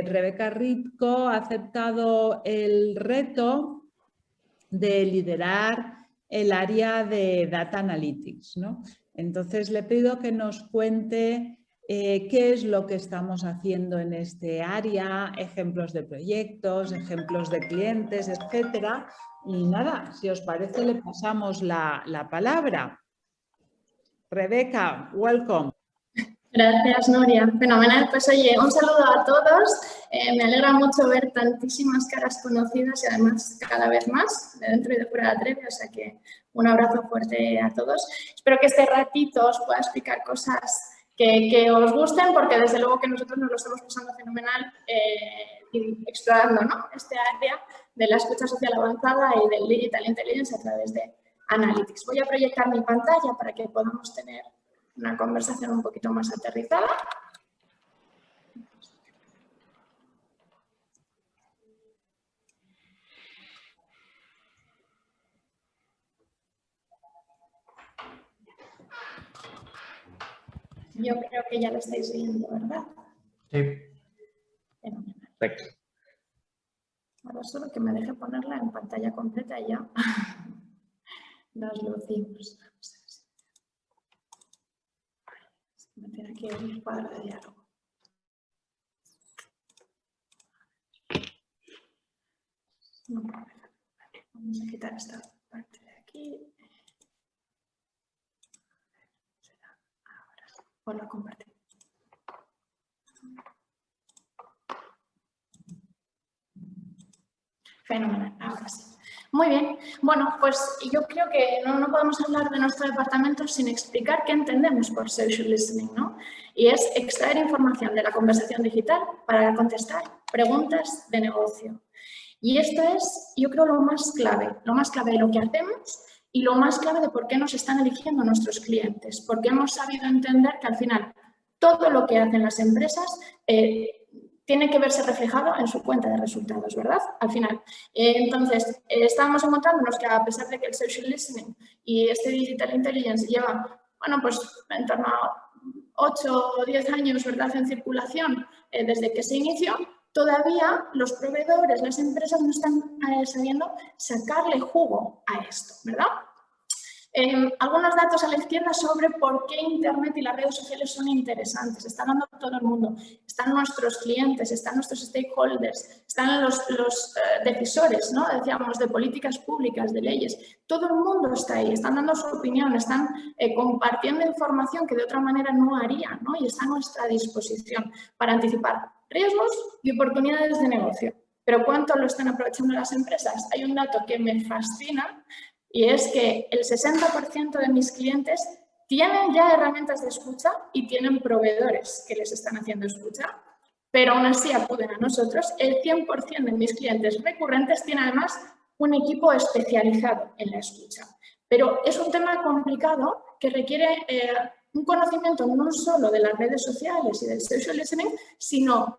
Rebeca Ritko ha aceptado el reto de liderar el área de Data Analytics, ¿no? Entonces le pido que nos cuente qué es lo que estamos haciendo en este área, ejemplos de proyectos, ejemplos de clientes, etcétera. Y nada, si os parece, le pasamos la palabra. Rebeca, welcome. Gracias, Nuria. Fenomenal. Pues oye, un saludo a todos. Me alegra mucho ver tantísimas caras conocidas y además cada vez más de dentro y de fuera de Atrevia, o sea que un abrazo fuerte a todos. Espero que este ratito os pueda explicar cosas que os gusten, porque desde luego que nosotros nos lo estamos pasando fenomenal y explorando, ¿no?, este área de la escucha social avanzada y del Digital Intelligence a través de Analytics. Voy a proyectar mi pantalla para que podamos tener una conversación un poquito más aterrizada. Yo creo que ya lo estáis viendo, ¿verdad? Sí. Fenomenal. Perfecto. Ahora solo que me deje ponerla en pantalla completa y ya nos lucimos. Voy a meter aquí el cuadro de diálogo. No, vamos a quitar esta parte de aquí. Ahora sí, vuelvo a compartir. Fenomenal, ahora sí. Muy bien. Bueno, pues yo creo que no podemos hablar de nuestro departamento sin explicar qué entendemos por social listening, ¿no? Y es extraer información de la conversación digital para contestar preguntas de negocio. Y esto es, yo creo, lo más clave de lo que hacemos y lo más clave de por qué nos están eligiendo nuestros clientes, porque hemos sabido entender que al final todo lo que hacen las empresas tiene que verse reflejado en su cuenta de resultados, ¿verdad? Al final. Entonces, estábamos encontrándonos que a pesar de que el social listening y este digital intelligence lleva, bueno, pues en torno a 8 o 10 años, ¿verdad?, en circulación desde que se inició, todavía los proveedores, las empresas no están sabiendo sacarle jugo a esto, ¿verdad? Algunos datos a la izquierda sobre por qué Internet y las redes sociales son interesantes. Está hablando todo el mundo. Están nuestros clientes, están nuestros stakeholders, están los decisores, ¿no?, decíamos, de políticas públicas, de leyes. Todo el mundo está ahí, están dando su opinión, están compartiendo información que de otra manera no harían, ¿no? Y está a nuestra disposición para anticipar riesgos y oportunidades de negocio. Pero ¿cuánto lo están aprovechando las empresas? Hay un dato que me fascina, y es que el 60% de mis clientes tienen ya herramientas de escucha y tienen proveedores que les están haciendo escucha, pero aún así acuden a nosotros. El 100% de mis clientes recurrentes tienen además un equipo especializado en la escucha. Pero es un tema complicado que requiere un conocimiento no solo de las redes sociales y del social listening, sino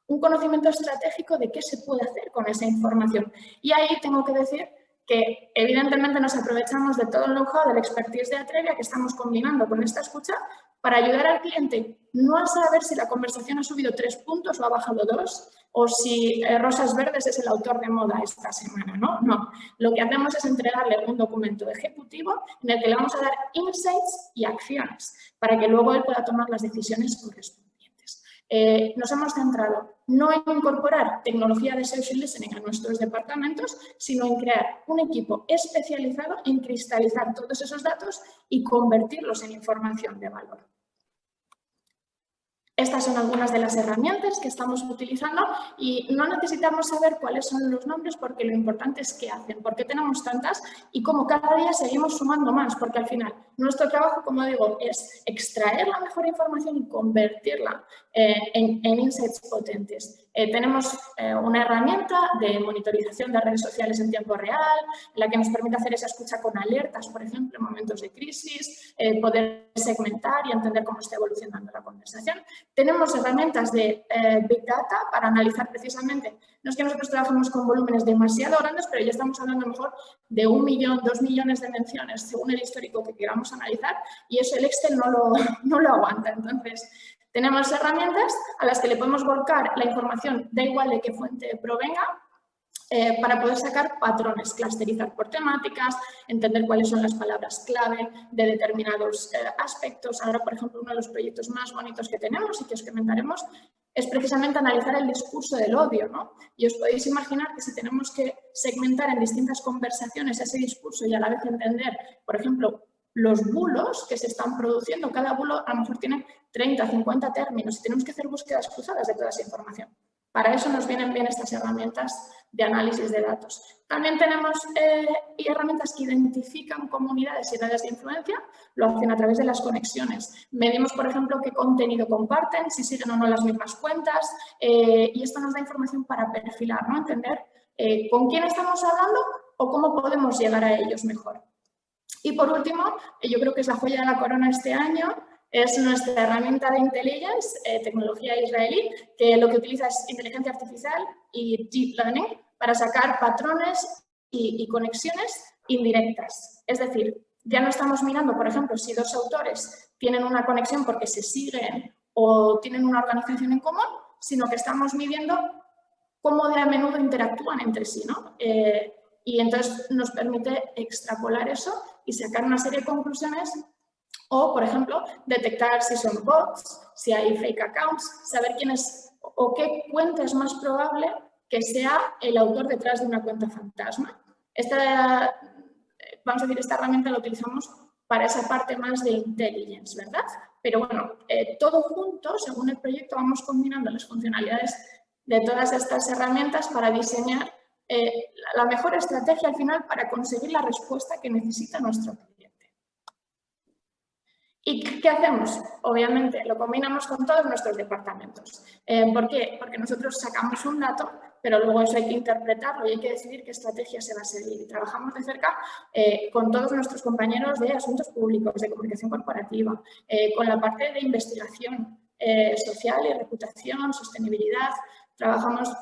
un conocimiento estratégico de qué se puede hacer con esa información. Y ahí tengo que decir que evidentemente nos aprovechamos de todo el know-how, del expertise de Atrevia que estamos combinando con esta escucha para ayudar al cliente no a saber si la conversación ha subido 3 puntos o ha bajado 2 o si Rosas Verdes es el autor de moda esta semana, ¿no? No. Lo que hacemos es entregarle un documento ejecutivo en el que le vamos a dar insights y acciones para que luego él pueda tomar las decisiones correspondientes. Nos hemos centrado no en incorporar tecnología de social listening a nuestros departamentos, sino en crear un equipo especializado en cristalizar todos esos datos y convertirlos en información de valor. Estas son algunas de las herramientas que estamos utilizando y no necesitamos saber cuáles son los nombres porque lo importante es qué hacen, por qué tenemos tantas y cómo cada día seguimos sumando más, porque al final nuestro trabajo, como digo, es extraer la mejor información y convertirla en insights potentes. Tenemos una herramienta de monitorización de redes sociales en tiempo real, la que nos permite hacer esa escucha con alertas, por ejemplo, en momentos de crisis, poder segmentar y entender cómo está evolucionando la conversación. Tenemos herramientas de Big Data para analizar precisamente, no es que nosotros trabajemos con volúmenes demasiado grandes, pero ya estamos hablando mejor de 1 millón, 2 millones de menciones según el histórico que queramos analizar y eso el Excel no lo aguanta. Entonces, Tenemos herramientas a las que le podemos volcar la información, da igual de qué fuente provenga, para poder sacar patrones, clusterizar por temáticas, entender cuáles son las palabras clave de determinados aspectos. Ahora, por ejemplo, uno de los proyectos más bonitos que tenemos y que os comentaremos es precisamente analizar el discurso del odio, ¿no? Y os podéis imaginar que si tenemos que segmentar en distintas conversaciones ese discurso y a la vez entender, por ejemplo, los bulos que se están produciendo, cada bulo a lo mejor tiene 30, 50 términos y tenemos que hacer búsquedas cruzadas de toda esa información. Para eso nos vienen bien estas herramientas de análisis de datos. También tenemos herramientas que identifican comunidades y redes de influencia, lo hacen a través de las conexiones. Medimos, por ejemplo, qué contenido comparten, si siguen o no las mismas cuentas, y esto nos da información para perfilar, ¿no? Entender con quién estamos hablando o cómo podemos llegar a ellos mejor. Y por último, yo creo que es la joya de la corona este año, es nuestra herramienta de intelligence, tecnología israelí, que lo que utiliza es inteligencia artificial y deep learning para sacar patrones y conexiones indirectas. Es decir, ya no estamos mirando, por ejemplo, si dos autores tienen una conexión porque se siguen o tienen una organización en común, sino que estamos midiendo cómo de a menudo interactúan entre sí, ¿no? Y entonces nos permite extrapolar eso y sacar una serie de conclusiones. O, por ejemplo, detectar si son bots, si hay fake accounts, saber quién es o qué cuenta es más probable que sea el autor detrás de una cuenta fantasma. Vamos a decir, esta herramienta la utilizamos para esa parte más de intelligence, ¿verdad? Pero bueno, todo junto, según el proyecto, vamos combinando las funcionalidades de todas estas herramientas para diseñar la mejor estrategia al final para conseguir la respuesta que necesita nuestro cliente. ¿Y qué hacemos? Obviamente lo combinamos con todos nuestros departamentos. ¿Por qué? Porque nosotros sacamos un dato, pero luego eso hay que interpretarlo y hay que decidir qué estrategia se va a seguir. Y trabajamos de cerca con todos nuestros compañeros de asuntos públicos, de comunicación corporativa, con la parte de investigación social y reputación, sostenibilidad. Trabajamos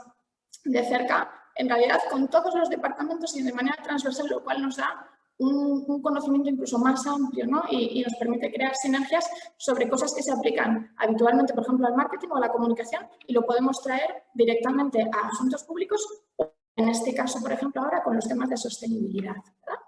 de cerca, en realidad, con todos los departamentos y de manera transversal, lo cual nos da un conocimiento incluso más amplio, ¿no? Y nos permite crear sinergias sobre cosas que se aplican habitualmente, por ejemplo, al marketing o a la comunicación y lo podemos traer directamente a asuntos públicos o, en este caso, por ejemplo, ahora con los temas de sostenibilidad, ¿verdad?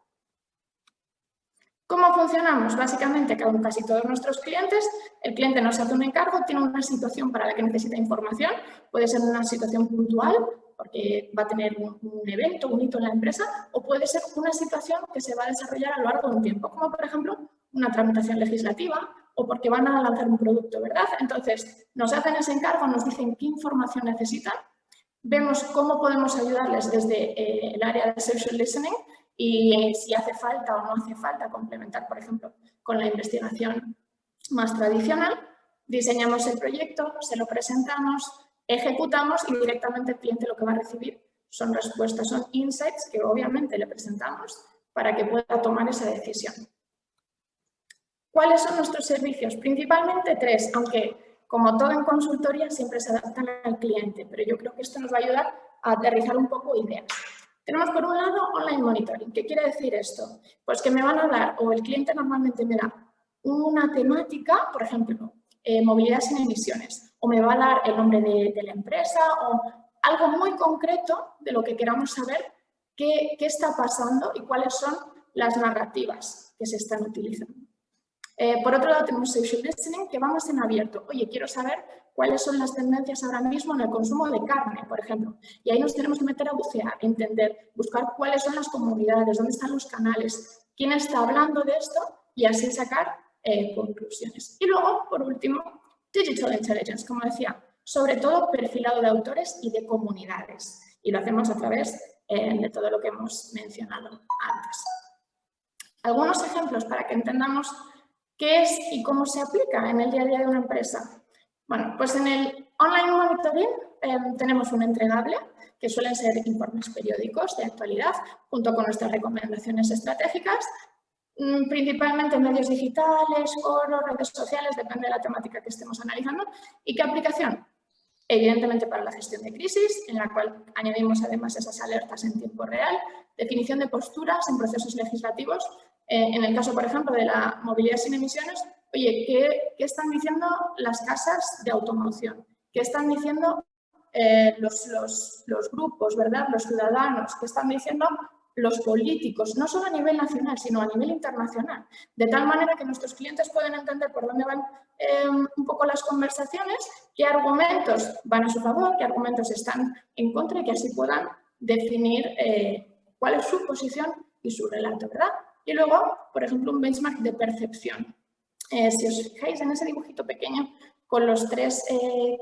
¿Cómo funcionamos? Básicamente, con casi todos nuestros clientes, el cliente nos hace un encargo, tiene una situación para la que necesita información, puede ser una situación puntual, porque va a tener un evento, un hito en la empresa, o puede ser una situación que se va a desarrollar a lo largo de un tiempo, como por ejemplo una tramitación legislativa o porque van a lanzar un producto, ¿verdad? Entonces, nos hacen ese encargo, nos dicen qué información necesitan, vemos cómo podemos ayudarles desde el área de social listening y si hace falta o no hace falta complementar, por ejemplo, con la investigación más tradicional, diseñamos el proyecto, se lo presentamos, ejecutamos y directamente el cliente lo que va a recibir son respuestas, son insights que obviamente le presentamos para que pueda tomar esa decisión. ¿Cuáles son nuestros servicios? Principalmente 3, aunque como todo en consultoría siempre se adaptan al cliente, pero yo creo que esto nos va a ayudar a aterrizar un poco ideas. Tenemos por un lado online monitoring. ¿Qué quiere decir esto? Pues que me van a dar, o el cliente normalmente me da una temática, por ejemplo, movilidad sin emisiones, o me va a dar el nombre de la empresa o algo muy concreto de lo que queramos saber qué está pasando y cuáles son las narrativas que se están utilizando. Por otro lado, tenemos social listening, que va más en abierto. Oye, quiero saber cuáles son las tendencias ahora mismo en el consumo de carne, por ejemplo. Y ahí nos tenemos que meter a bucear, entender, buscar cuáles son las comunidades, dónde están los canales, quién está hablando de esto y así sacar conclusiones. Y luego, por último, digital intelligence, como decía, sobre todo perfilado de autores y de comunidades. Y lo hacemos a través de todo lo que hemos mencionado antes. Algunos ejemplos para que entendamos qué es y cómo se aplica en el día a día de una empresa. Bueno, pues en el online monitoring tenemos un entregable que suelen ser informes periódicos de actualidad junto con nuestras recomendaciones estratégicas, principalmente en medios digitales, foros, redes sociales, depende de la temática que estemos analizando. ¿Y qué aplicación? Evidentemente para la gestión de crisis, en la cual añadimos además esas alertas en tiempo real, definición de posturas en procesos legislativos. En el caso, por ejemplo, de la movilidad sin emisiones, oye, ¿qué están diciendo las casas de automoción? ¿Qué están diciendo los grupos, ¿verdad? Los ciudadanos? ¿Qué están diciendo los políticos? No solo a nivel nacional, sino a nivel internacional. De tal manera que nuestros clientes pueden entender por dónde van un poco las conversaciones, qué argumentos van a su favor, qué argumentos están en contra y que así puedan definir cuál es su posición y su relato, ¿verdad? Y luego, por ejemplo, un benchmark de percepción. Si os fijáis en ese dibujito pequeño con los 3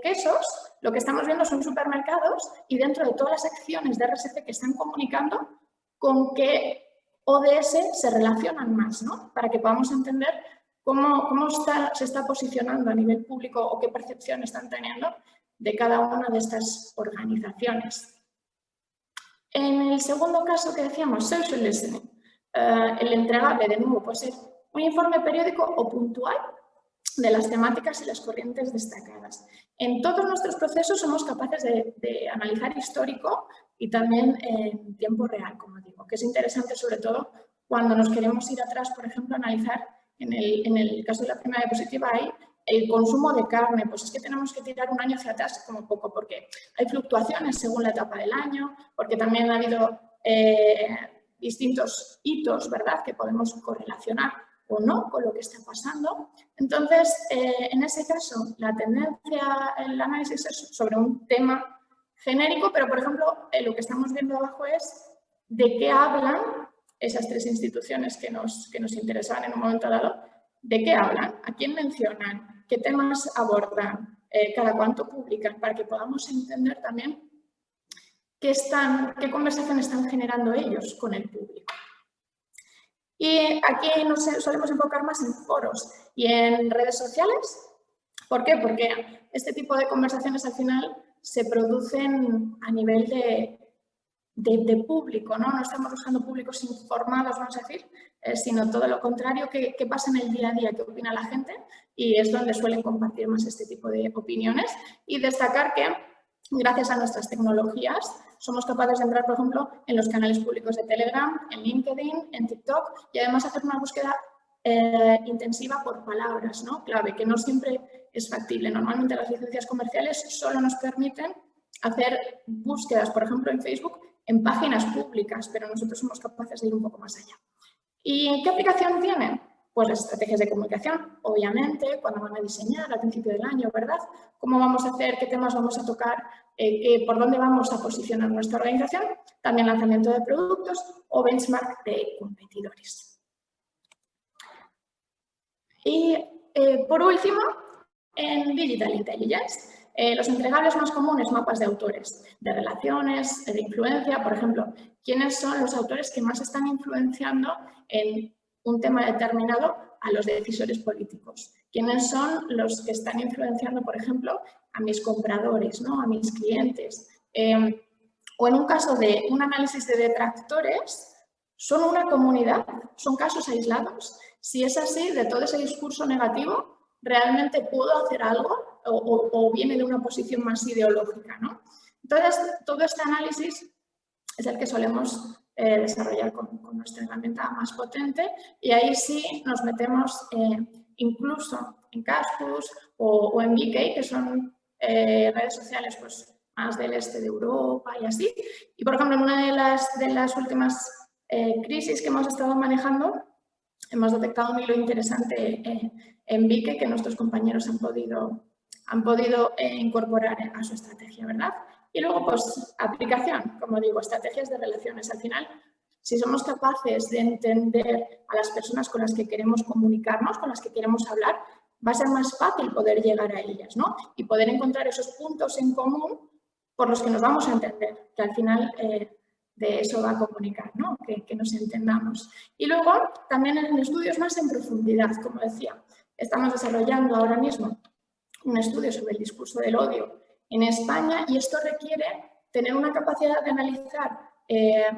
quesos, lo que estamos viendo son supermercados y dentro de todas las acciones de RSC que están comunicando, con qué ODS se relacionan más, ¿no? Para que podamos entender cómo se está posicionando a nivel público o qué percepción están teniendo de cada una de estas organizaciones. En el segundo caso que decíamos, social listening, el entregable, de nuevo, puede ser un informe periódico o puntual de las temáticas y las corrientes destacadas. En todos nuestros procesos somos capaces de analizar histórico y también en tiempo real, como digo, que es interesante sobre todo cuando nos queremos ir atrás, por ejemplo, analizar en el caso de la primera diapositiva hay el consumo de carne, pues es que tenemos que tirar un año hacia atrás como poco, porque hay fluctuaciones según la etapa del año, porque también ha habido distintos hitos, ¿verdad?, que podemos correlacionar o no con lo que está pasando. Entonces, en ese caso, la tendencia, el análisis es sobre un tema genérico, pero, por ejemplo, lo que estamos viendo abajo es de qué hablan esas 3 instituciones que nos interesaban en un momento dado, de qué hablan, a quién mencionan, qué temas abordan, cada cuánto publican, para que podamos entender también qué conversación están generando ellos con el público. Y aquí nos solemos enfocar más en foros y en redes sociales. ¿Por qué? Porque este tipo de conversaciones al final se producen a nivel de público, ¿no? No estamos buscando públicos informados, vamos a decir, sino todo lo contrario, qué pasa en el día a día, qué opina la gente, y es donde suelen compartir más este tipo de opiniones. Y destacar que, gracias a nuestras tecnologías, somos capaces de entrar, por ejemplo, en los canales públicos de Telegram, en LinkedIn, en TikTok, y además hacer una búsqueda intensiva por palabras, ¿no?, clave, que no siempre es factible. Normalmente las licencias comerciales solo nos permiten hacer búsquedas, por ejemplo, en Facebook, en páginas públicas, pero nosotros somos capaces de ir un poco más allá. ¿Y qué aplicación tienen? Pues las estrategias de comunicación, obviamente, cuando van a diseñar al principio del año, ¿verdad? ¿Cómo vamos a hacer? ¿Qué temas vamos a tocar? ¿Por dónde vamos a posicionar nuestra organización? También lanzamiento de productos o benchmark de competidores. Y por último, en Digital Intelligence, los entregables más comunes, mapas de autores, de relaciones, de influencia, por ejemplo, ¿quiénes son los autores que más están influenciando en un tema determinado a los decisores políticos? ¿Quiénes son los que están influenciando, por ejemplo, a mis compradores, ¿no?, a mis clientes? O en un caso de un análisis de detractores, ¿son una comunidad? ¿Son casos aislados? Si es así, de todo ese discurso negativo, ¿realmente puedo hacer algo o viene de una posición más ideológica, ¿no? Entonces, todo este análisis es el que solemos desarrollar con nuestra herramienta más potente, y ahí sí nos metemos incluso en Caspus o en VK, que son redes sociales pues, más del este de Europa y así. Y, por ejemplo, en una de las últimas crisis que hemos estado manejando, hemos detectado un hilo interesante en VK que nuestros compañeros han podido incorporar a su estrategia, ¿verdad? Y luego, pues, aplicación, como digo, estrategias de relaciones. Al final, si somos capaces de entender a las personas con las que queremos comunicarnos, con las que queremos hablar, va a ser más fácil poder llegar a ellas, ¿no? Y poder encontrar esos puntos en común por los que nos vamos a entender, que al final de eso va a comunicar, ¿no? Que nos entendamos. Y luego, también en estudios más en profundidad, como decía, estamos desarrollando ahora mismo un estudio sobre el discurso del odio en España, y esto requiere tener una capacidad de analizar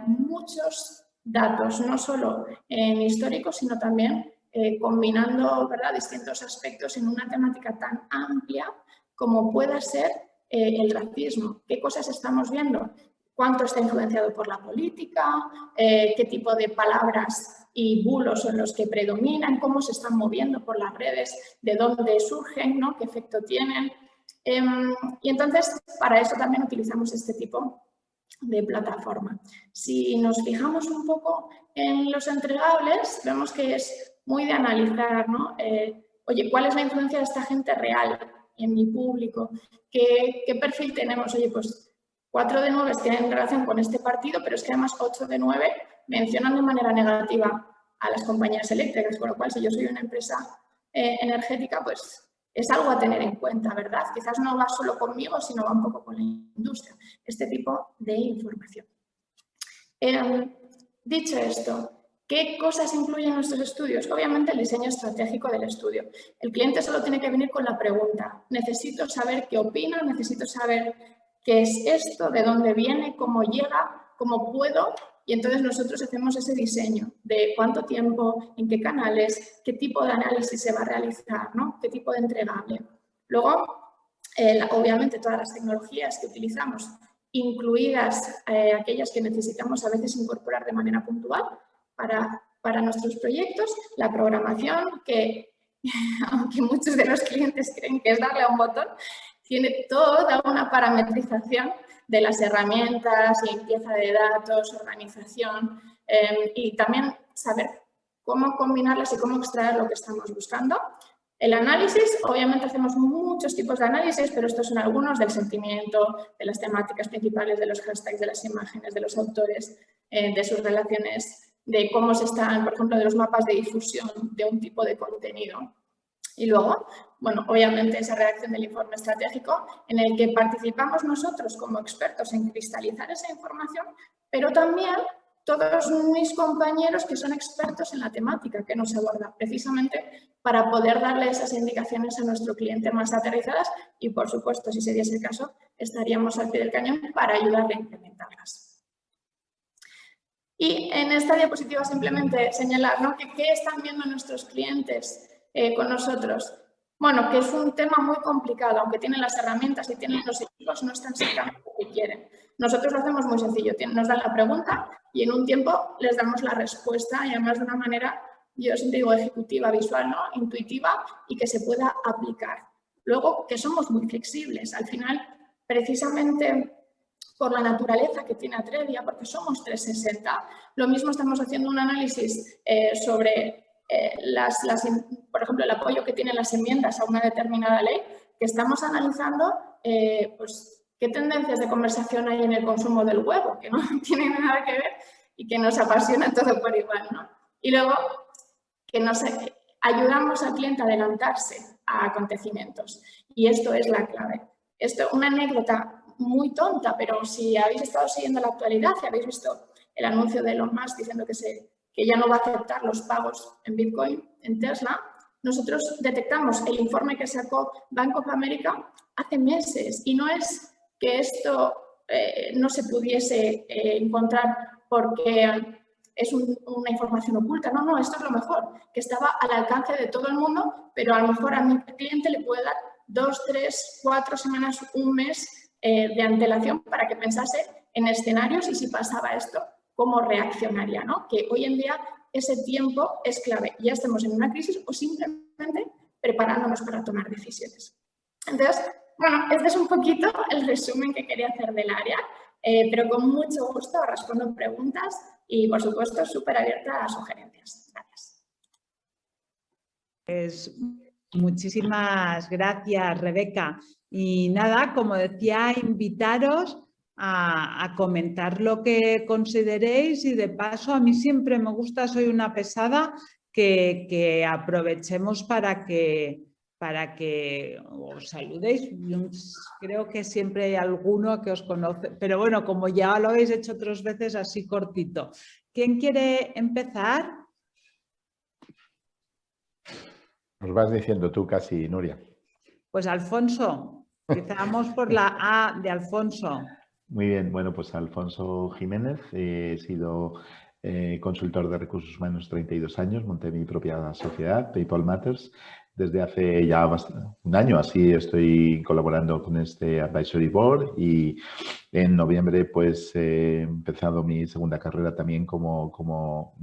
muchos datos, no solo en históricos, sino también combinando, ¿verdad?, distintos aspectos en una temática tan amplia como pueda ser el racismo. ¿Qué cosas estamos viendo? cuánto está influenciado por la política, qué tipo de palabras y bulos son los que predominan, cómo se están moviendo por las redes, de dónde surgen, ¿no? Qué efecto tienen. Y entonces, para eso también utilizamos este tipo de plataforma. Si nos fijamos un poco en los entregables, vemos que es muy de analizar, ¿no? Oye, ¿cuál es la influencia de esta gente real en mi público? ¿Qué perfil tenemos? Oye, pues 4 de 9 tienen relación con este partido, pero es que además 8 de 9 mencionan de manera negativa a las compañías eléctricas, con lo cual si yo soy una empresa energética, pues es algo a tener en cuenta, ¿verdad? Quizás no va solo conmigo, sino va un poco con la industria, este tipo de información. Dicho esto, ¿qué cosas influyen en nuestros estudios? Obviamente el diseño estratégico del estudio. El cliente solo tiene que venir con la pregunta, necesito saber qué opina, necesito saber qué es esto, de dónde viene, cómo llega, cómo puedo, y entonces nosotros hacemos ese diseño de cuánto tiempo, en qué canales, qué tipo de análisis se va a realizar, ¿no? Qué tipo de entregable. Luego, obviamente todas las tecnologías que utilizamos, incluidas aquellas que necesitamos a veces incorporar de manera puntual para nuestros proyectos, la programación, que aunque muchos de los clientes creen que es darle a un botón, tiene toda una parametrización de las herramientas, limpieza de datos, organización y también saber cómo combinarlas y cómo extraer lo que estamos buscando. El análisis, obviamente hacemos muchos tipos de análisis, pero estos son algunos del sentimiento, de las temáticas principales, de los hashtags, de las imágenes, de los autores, de sus relaciones, de cómo se están, por ejemplo, de los mapas de difusión de un tipo de contenido. Y luego, bueno, obviamente esa redacción del informe estratégico en el que participamos nosotros como expertos en cristalizar esa información, pero también todos mis compañeros que son expertos en la temática que nos aborda, precisamente para poder darle esas indicaciones a nuestro cliente más aterrizadas y, por supuesto, si se diese el caso, estaríamos al pie del cañón para ayudarle a implementarlas. Y en esta diapositiva simplemente señalar, ¿no?, que qué están viendo nuestros clientes con nosotros. Bueno, que es un tema muy complicado, aunque tienen las herramientas y tienen los equipos, no están sacando lo que quieren. Nosotros lo hacemos muy sencillo, nos dan la pregunta y en un tiempo les damos la respuesta y además de una manera, yo siempre digo ejecutiva, visual, ¿no?, intuitiva y que se pueda aplicar. Luego, que somos muy flexibles. Al final, precisamente por la naturaleza que tiene Atredia, porque somos 360, lo mismo estamos haciendo un análisis sobre por ejemplo, el apoyo que tienen las enmiendas a una determinada ley, que estamos analizando pues, qué tendencias de conversación hay en el consumo del huevo, que no tienen nada que ver y que nos apasiona todo por igual, ¿no? Y luego, que nos ayudamos al cliente a adelantarse a acontecimientos. Y esto es la clave. Esto, una anécdota muy tonta, pero si habéis estado siguiendo la actualidad, si habéis visto el anuncio de Elon Musk diciendo que ya no va a aceptar los pagos en Bitcoin en Tesla, nosotros detectamos el informe que sacó Bank of America hace meses y no es que esto no se pudiese encontrar porque es una información oculta. No, esto es lo mejor, que estaba al alcance de todo el mundo, pero a lo mejor a mi cliente le puede dar 2, 3, 4 semanas, un mes de antelación para que pensase en escenarios y si pasaba esto, cómo reaccionaría, ¿no? Que hoy en día ese tiempo es clave. Ya estemos en una crisis o simplemente preparándonos para tomar decisiones. Entonces, bueno, este es un poquito el resumen que quería hacer del área, pero con mucho gusto respondo preguntas y, por supuesto, súper abierta a sugerencias. Gracias. Pues, muchísimas gracias, Rebeca. Y nada, como decía, invitaros a comentar lo que consideréis y de paso a mí siempre me gusta, soy una pesada, que aprovechemos para que os saludéis. Creo que siempre hay alguno que os conoce, pero bueno, como ya lo habéis hecho otras veces, así cortito. ¿Quién quiere empezar? Nos vas diciendo tú casi, Nuria. Pues Alfonso, empezamos por la A de Alfonso. Muy bien, bueno, pues Alfonso Jiménez, he sido consultor de recursos humanos 32 años, monté mi propia sociedad, People Matters, desde hace ya un año así estoy colaborando con este Advisory Board y en noviembre pues he empezado mi segunda carrera también como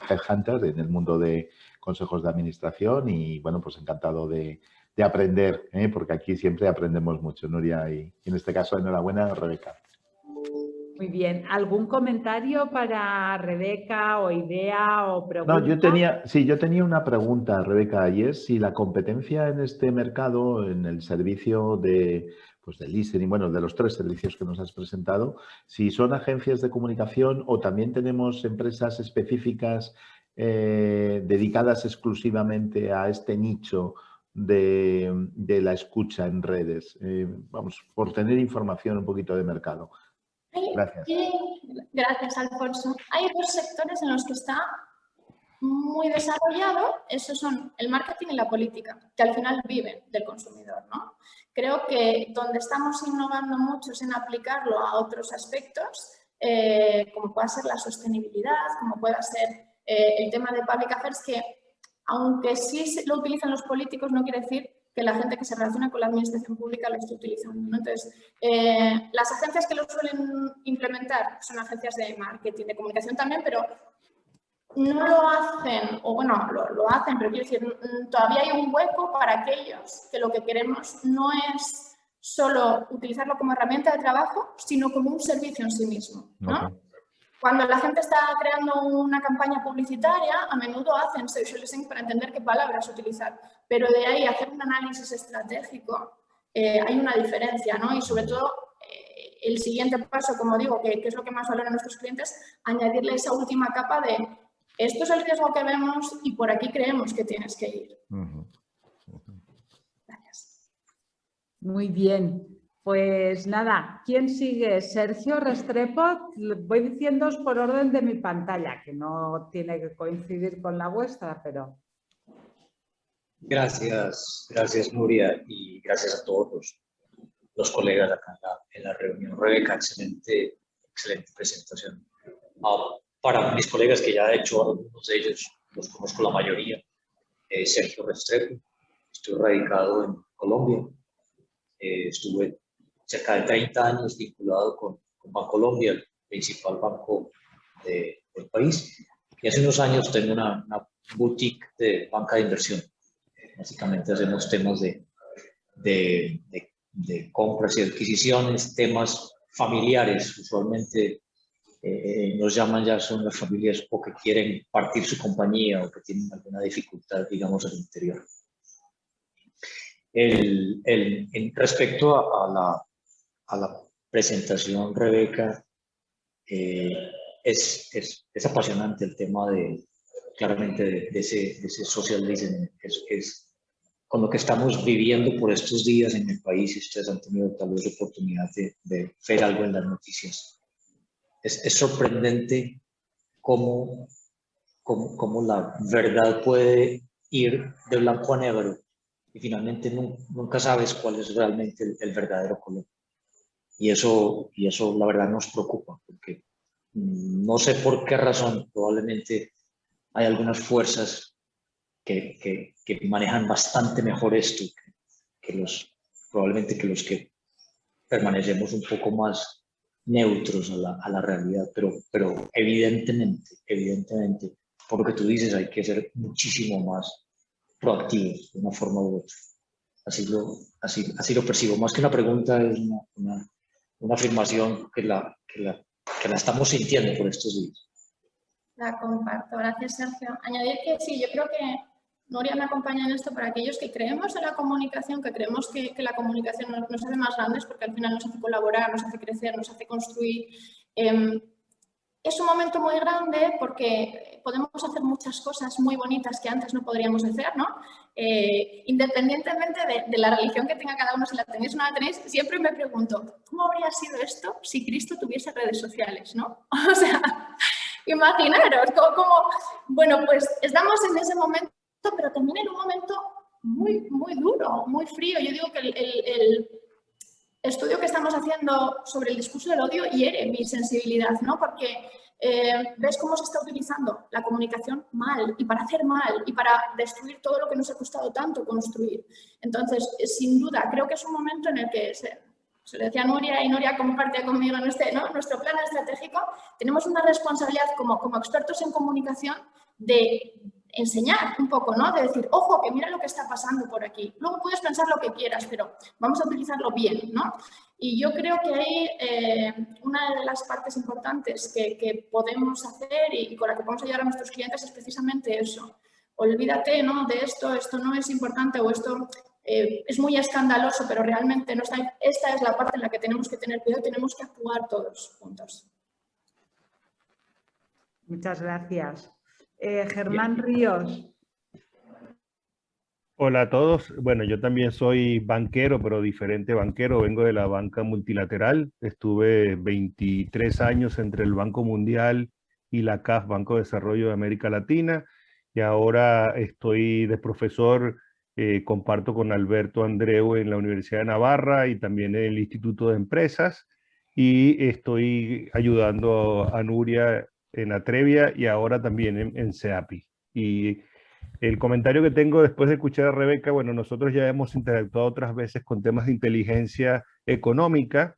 headhunter en el mundo de consejos de administración y bueno, pues encantado de aprender, porque aquí siempre aprendemos mucho, Nuria, y en este caso enhorabuena, Rebeca. Muy bien. ¿Algún comentario para Rebeca o idea o pregunta? No, yo tenía una pregunta, Rebeca, y es si la competencia en este mercado, en el servicio de listening, bueno, de los 3 servicios que nos has presentado, si son agencias de comunicación o también tenemos empresas específicas dedicadas exclusivamente a este nicho de la escucha en redes. Vamos, por tener información un poquito de mercado. Gracias. Gracias, Alfonso. Hay 2 sectores en los que está muy desarrollado, esos son el marketing y la política, que al final viven del consumidor, ¿no? Creo que donde estamos innovando mucho es en aplicarlo a otros aspectos, como pueda ser la sostenibilidad, como pueda ser el tema de public affairs, que aunque sí lo utilizan los políticos, no quiere decir que la gente que se relaciona con la administración pública lo esté utilizando, ¿no? Entonces, las agencias que lo suelen implementar son agencias de marketing, de comunicación también, pero no lo hacen, o bueno, lo hacen, pero quiero decir, todavía hay un hueco para aquellos que lo que queremos no es solo utilizarlo como herramienta de trabajo, sino como un servicio en sí mismo, ¿no? Okay. Cuando la gente está creando una campaña publicitaria, a menudo hacen social listening para entender qué palabras utilizar, pero de ahí hacer un análisis estratégico hay una diferencia, ¿no? Y sobre todo, el siguiente paso, como digo, que es lo que más valoran nuestros clientes, añadirle esa última capa de esto es el riesgo que vemos y por aquí creemos que tienes que ir. Gracias. Muy bien. Pues nada, ¿quién sigue? Sergio Restrepo. Voy diciéndoos por orden de mi pantalla, que no tiene que coincidir con la vuestra, pero... Gracias, Nuria, y gracias a todos los colegas acá en la reunión. Rebeca, excelente presentación. Para mis colegas, que ya he hecho algunos de ellos, los conozco la mayoría, Sergio Restrepo, estoy radicado en Colombia, estuve cerca de 30 años vinculado con Bancolombia, el principal banco del país, y hace unos años tengo una boutique de banca de inversión. Básicamente hacemos temas de compras y adquisiciones, temas familiares, usualmente nos llaman ya son las familias o que quieren partir su compañía o que tienen alguna dificultad, digamos, al interior. Respecto a la presentación, Rebeca, es apasionante el tema claramente de ese social listening, es con lo que estamos viviendo por estos días en el país, y ustedes han tenido tal vez la oportunidad de ver algo en las noticias. Es sorprendente cómo la verdad puede ir de blanco a negro y finalmente nunca sabes cuál es realmente el verdadero color. Y eso la verdad nos preocupa, porque no sé por qué razón, probablemente hay algunas fuerzas que manejan bastante mejor esto probablemente que los que permanecemos un poco más neutros a la realidad, pero evidentemente, por lo que tú dices, hay que ser muchísimo más proactivos de una forma u otra. Así lo percibo. Más que una pregunta, es una afirmación que la estamos sintiendo por estos días. La comparto. Gracias, Sergio. Añadir que sí, yo creo que Nuria me acompaña en esto para aquellos que creemos en la comunicación, que creemos que la comunicación nos hace más grandes porque al final nos hace colaborar, nos hace crecer, nos hace construir. Es un momento muy grande porque podemos hacer muchas cosas muy bonitas que antes no podríamos hacer, ¿no? Independientemente de la religión que tenga cada uno, si la tenéis o no la tenéis, siempre me pregunto, ¿cómo habría sido esto si Cristo tuviese redes sociales, ¿no? O sea, imaginaros bueno, pues estamos en ese momento, pero también en un momento muy, muy duro, muy frío. Yo digo que el estudio que estamos haciendo sobre el discurso del odio hiere mi sensibilidad, ¿no? Porque ves cómo se está utilizando la comunicación mal y para hacer mal y para destruir todo lo que nos ha costado tanto construir. Entonces, sin duda, creo que es un momento en el que se lo decía Nuria, y Nuria comparte conmigo en nuestro plan estratégico, tenemos una responsabilidad como expertos en comunicación de enseñar un poco, ¿no? De decir, ojo, que mira lo que está pasando por aquí. Luego puedes pensar lo que quieras, pero vamos a utilizarlo bien, ¿no? Y yo creo que ahí una de las partes importantes que podemos hacer y con la que podemos ayudar a nuestros clientes es precisamente eso. Olvídate, ¿no? De esto no es importante o esto es muy escandaloso, pero realmente no está. Esta es la parte en la que tenemos que tener cuidado y tenemos que actuar todos juntos. Muchas gracias. Germán Ríos. Hola a todos. Bueno, yo también soy banquero, pero diferente banquero. Vengo de la banca multilateral. Estuve 23 años entre el Banco Mundial y la CAF, Banco de Desarrollo de América Latina. Y ahora estoy de profesor, comparto con Alberto Andreu en la Universidad de Navarra y también en el Instituto de Empresas. Y estoy ayudando a Nuria en Atrevia y ahora también en CEAPI. Y el comentario que tengo después de escuchar a Rebeca, bueno, nosotros ya hemos interactuado otras veces con temas de inteligencia económica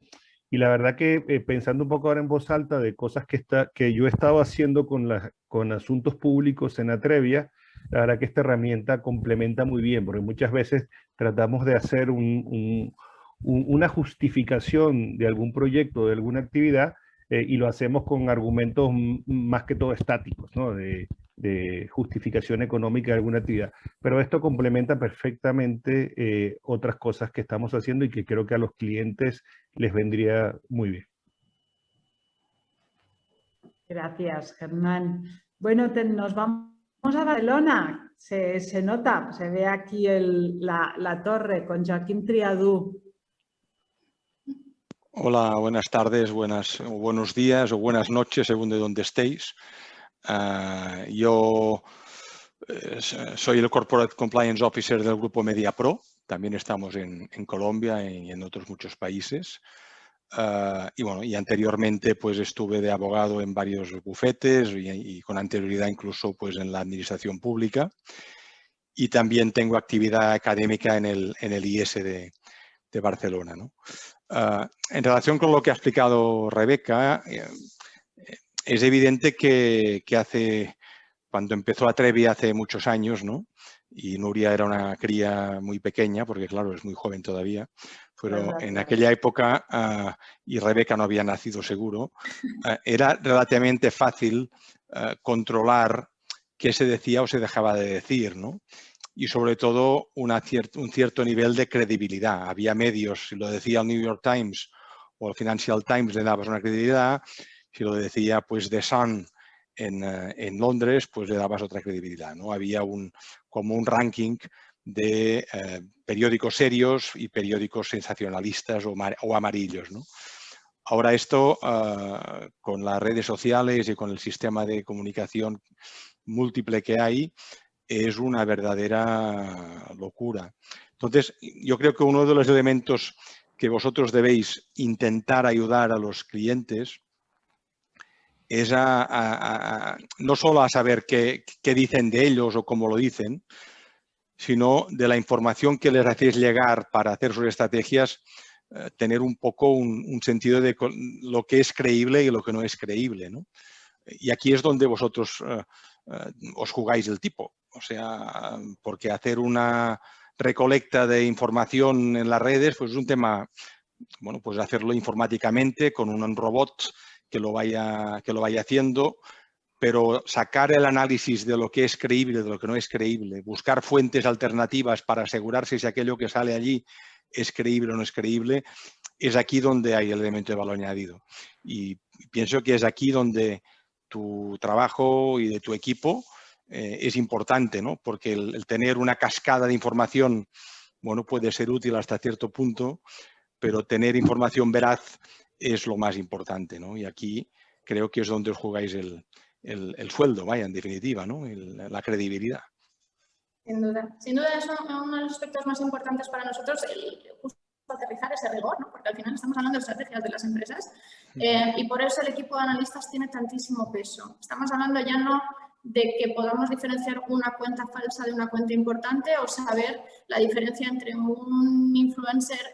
y la verdad que pensando un poco ahora en voz alta de cosas que yo he estado haciendo con asuntos públicos en Atrevia, la verdad que esta herramienta complementa muy bien, porque muchas veces tratamos de hacer una justificación de algún proyecto, de alguna actividad, y lo hacemos con argumentos más que todo estáticos, ¿no? De justificación económica de alguna actividad. Pero esto complementa perfectamente otras cosas que estamos haciendo y que creo que a los clientes les vendría muy bien. Gracias, Germán. Bueno, nos vamos a Barcelona. Se nota, se ve aquí la torre con Joaquín Triadú. Hola, buenas tardes, buenos días o buenas noches, según de dónde estéis. Yo soy el Corporate Compliance Officer del grupo MediaPro. También estamos en Colombia y en otros muchos países. Y bueno, y anteriormente pues estuve de abogado en varios bufetes y con anterioridad incluso pues en la administración pública. Y también tengo actividad académica en el IES de Barcelona, ¿no? En relación con lo que ha explicado Rebeca, es evidente que cuando empezó Atrevia hace muchos años, ¿no? Y Nuria era una cría muy pequeña, porque claro, es muy joven todavía, pero en aquella época, y Rebeca no había nacido seguro, era relativamente fácil controlar qué se decía o se dejaba de decir, ¿no? Y sobre todo un cierto nivel de credibilidad. Había medios, si lo decía el New York Times o el Financial Times le dabas una credibilidad, si lo decía pues The Sun en Londres, pues le dabas otra credibilidad, ¿no? Había como un ranking de periódicos serios y periódicos sensacionalistas o amarillos, ¿no? Ahora esto, con las redes sociales y con el sistema de comunicación múltiple que hay, es una verdadera locura. Entonces, yo creo que uno de los elementos que vosotros debéis intentar ayudar a los clientes es no solo a saber qué dicen de ellos o cómo lo dicen, sino de la información que les hacéis llegar para hacer sus estrategias, tener un poco un sentido de lo que es creíble y lo que no es creíble, ¿no? Y aquí es donde vosotros os jugáis el tipo. O sea, porque hacer una recolecta de información en las redes, pues es un tema, bueno, pues hacerlo informáticamente con un robot que lo vaya haciendo, pero sacar el análisis de lo que es creíble, de lo que no es creíble, buscar fuentes alternativas para asegurarse si aquello que sale allí es creíble o no es creíble, es aquí donde hay el elemento de valor añadido. Y pienso que es aquí donde tu trabajo y de tu equipo es importante, ¿no? Porque el tener una cascada de información, bueno, puede ser útil hasta cierto punto, pero tener información veraz es lo más importante, ¿no? Y aquí creo que es donde os jugáis el sueldo, vaya, en definitiva, ¿no? La credibilidad. Sin duda es uno de los aspectos más importantes para nosotros, justo aterrizar ese rigor, ¿no? Porque al final estamos hablando de estrategias de las empresas Y por eso el equipo de analistas tiene tantísimo peso. Estamos hablando ya no de que podamos diferenciar una cuenta falsa de una cuenta importante o saber la diferencia entre un influencer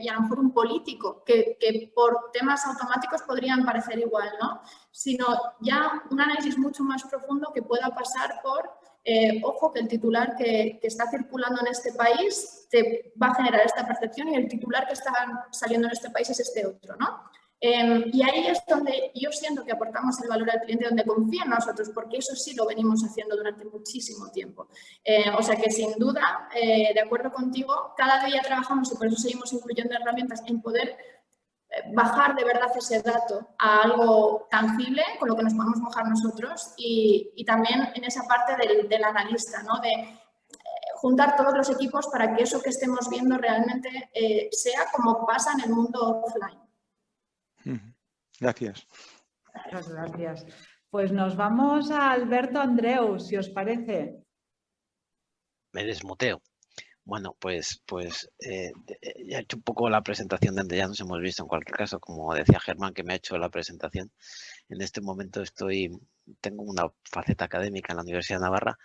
y a lo mejor un político, que por temas automáticos podrían parecer igual, ¿no? Sino ya un análisis mucho más profundo que pueda pasar por, ojo, que el titular que está circulando en este país te va a generar esta percepción y el titular que está saliendo en este país es este otro, ¿no? Y ahí es donde yo siento que aportamos el valor al cliente, donde confía en nosotros, porque eso sí lo venimos haciendo durante muchísimo tiempo. O sea que sin duda, de acuerdo contigo, cada día trabajamos y por eso seguimos incluyendo herramientas en poder bajar de verdad ese dato a algo tangible con lo que nos podemos mojar nosotros y también en esa parte del analista, ¿no? De juntar todos los equipos para que eso que estemos viendo realmente sea como pasa en el mundo offline. Gracias. Muchas gracias. Pues nos vamos a Alberto Andreu, si os parece. Me desmuteo. Bueno, pues ya he hecho un poco la presentación de antes, ya nos hemos visto en cualquier caso, como decía Germán que me ha hecho la presentación. En este momento tengo una faceta académica en la Universidad de Navarra.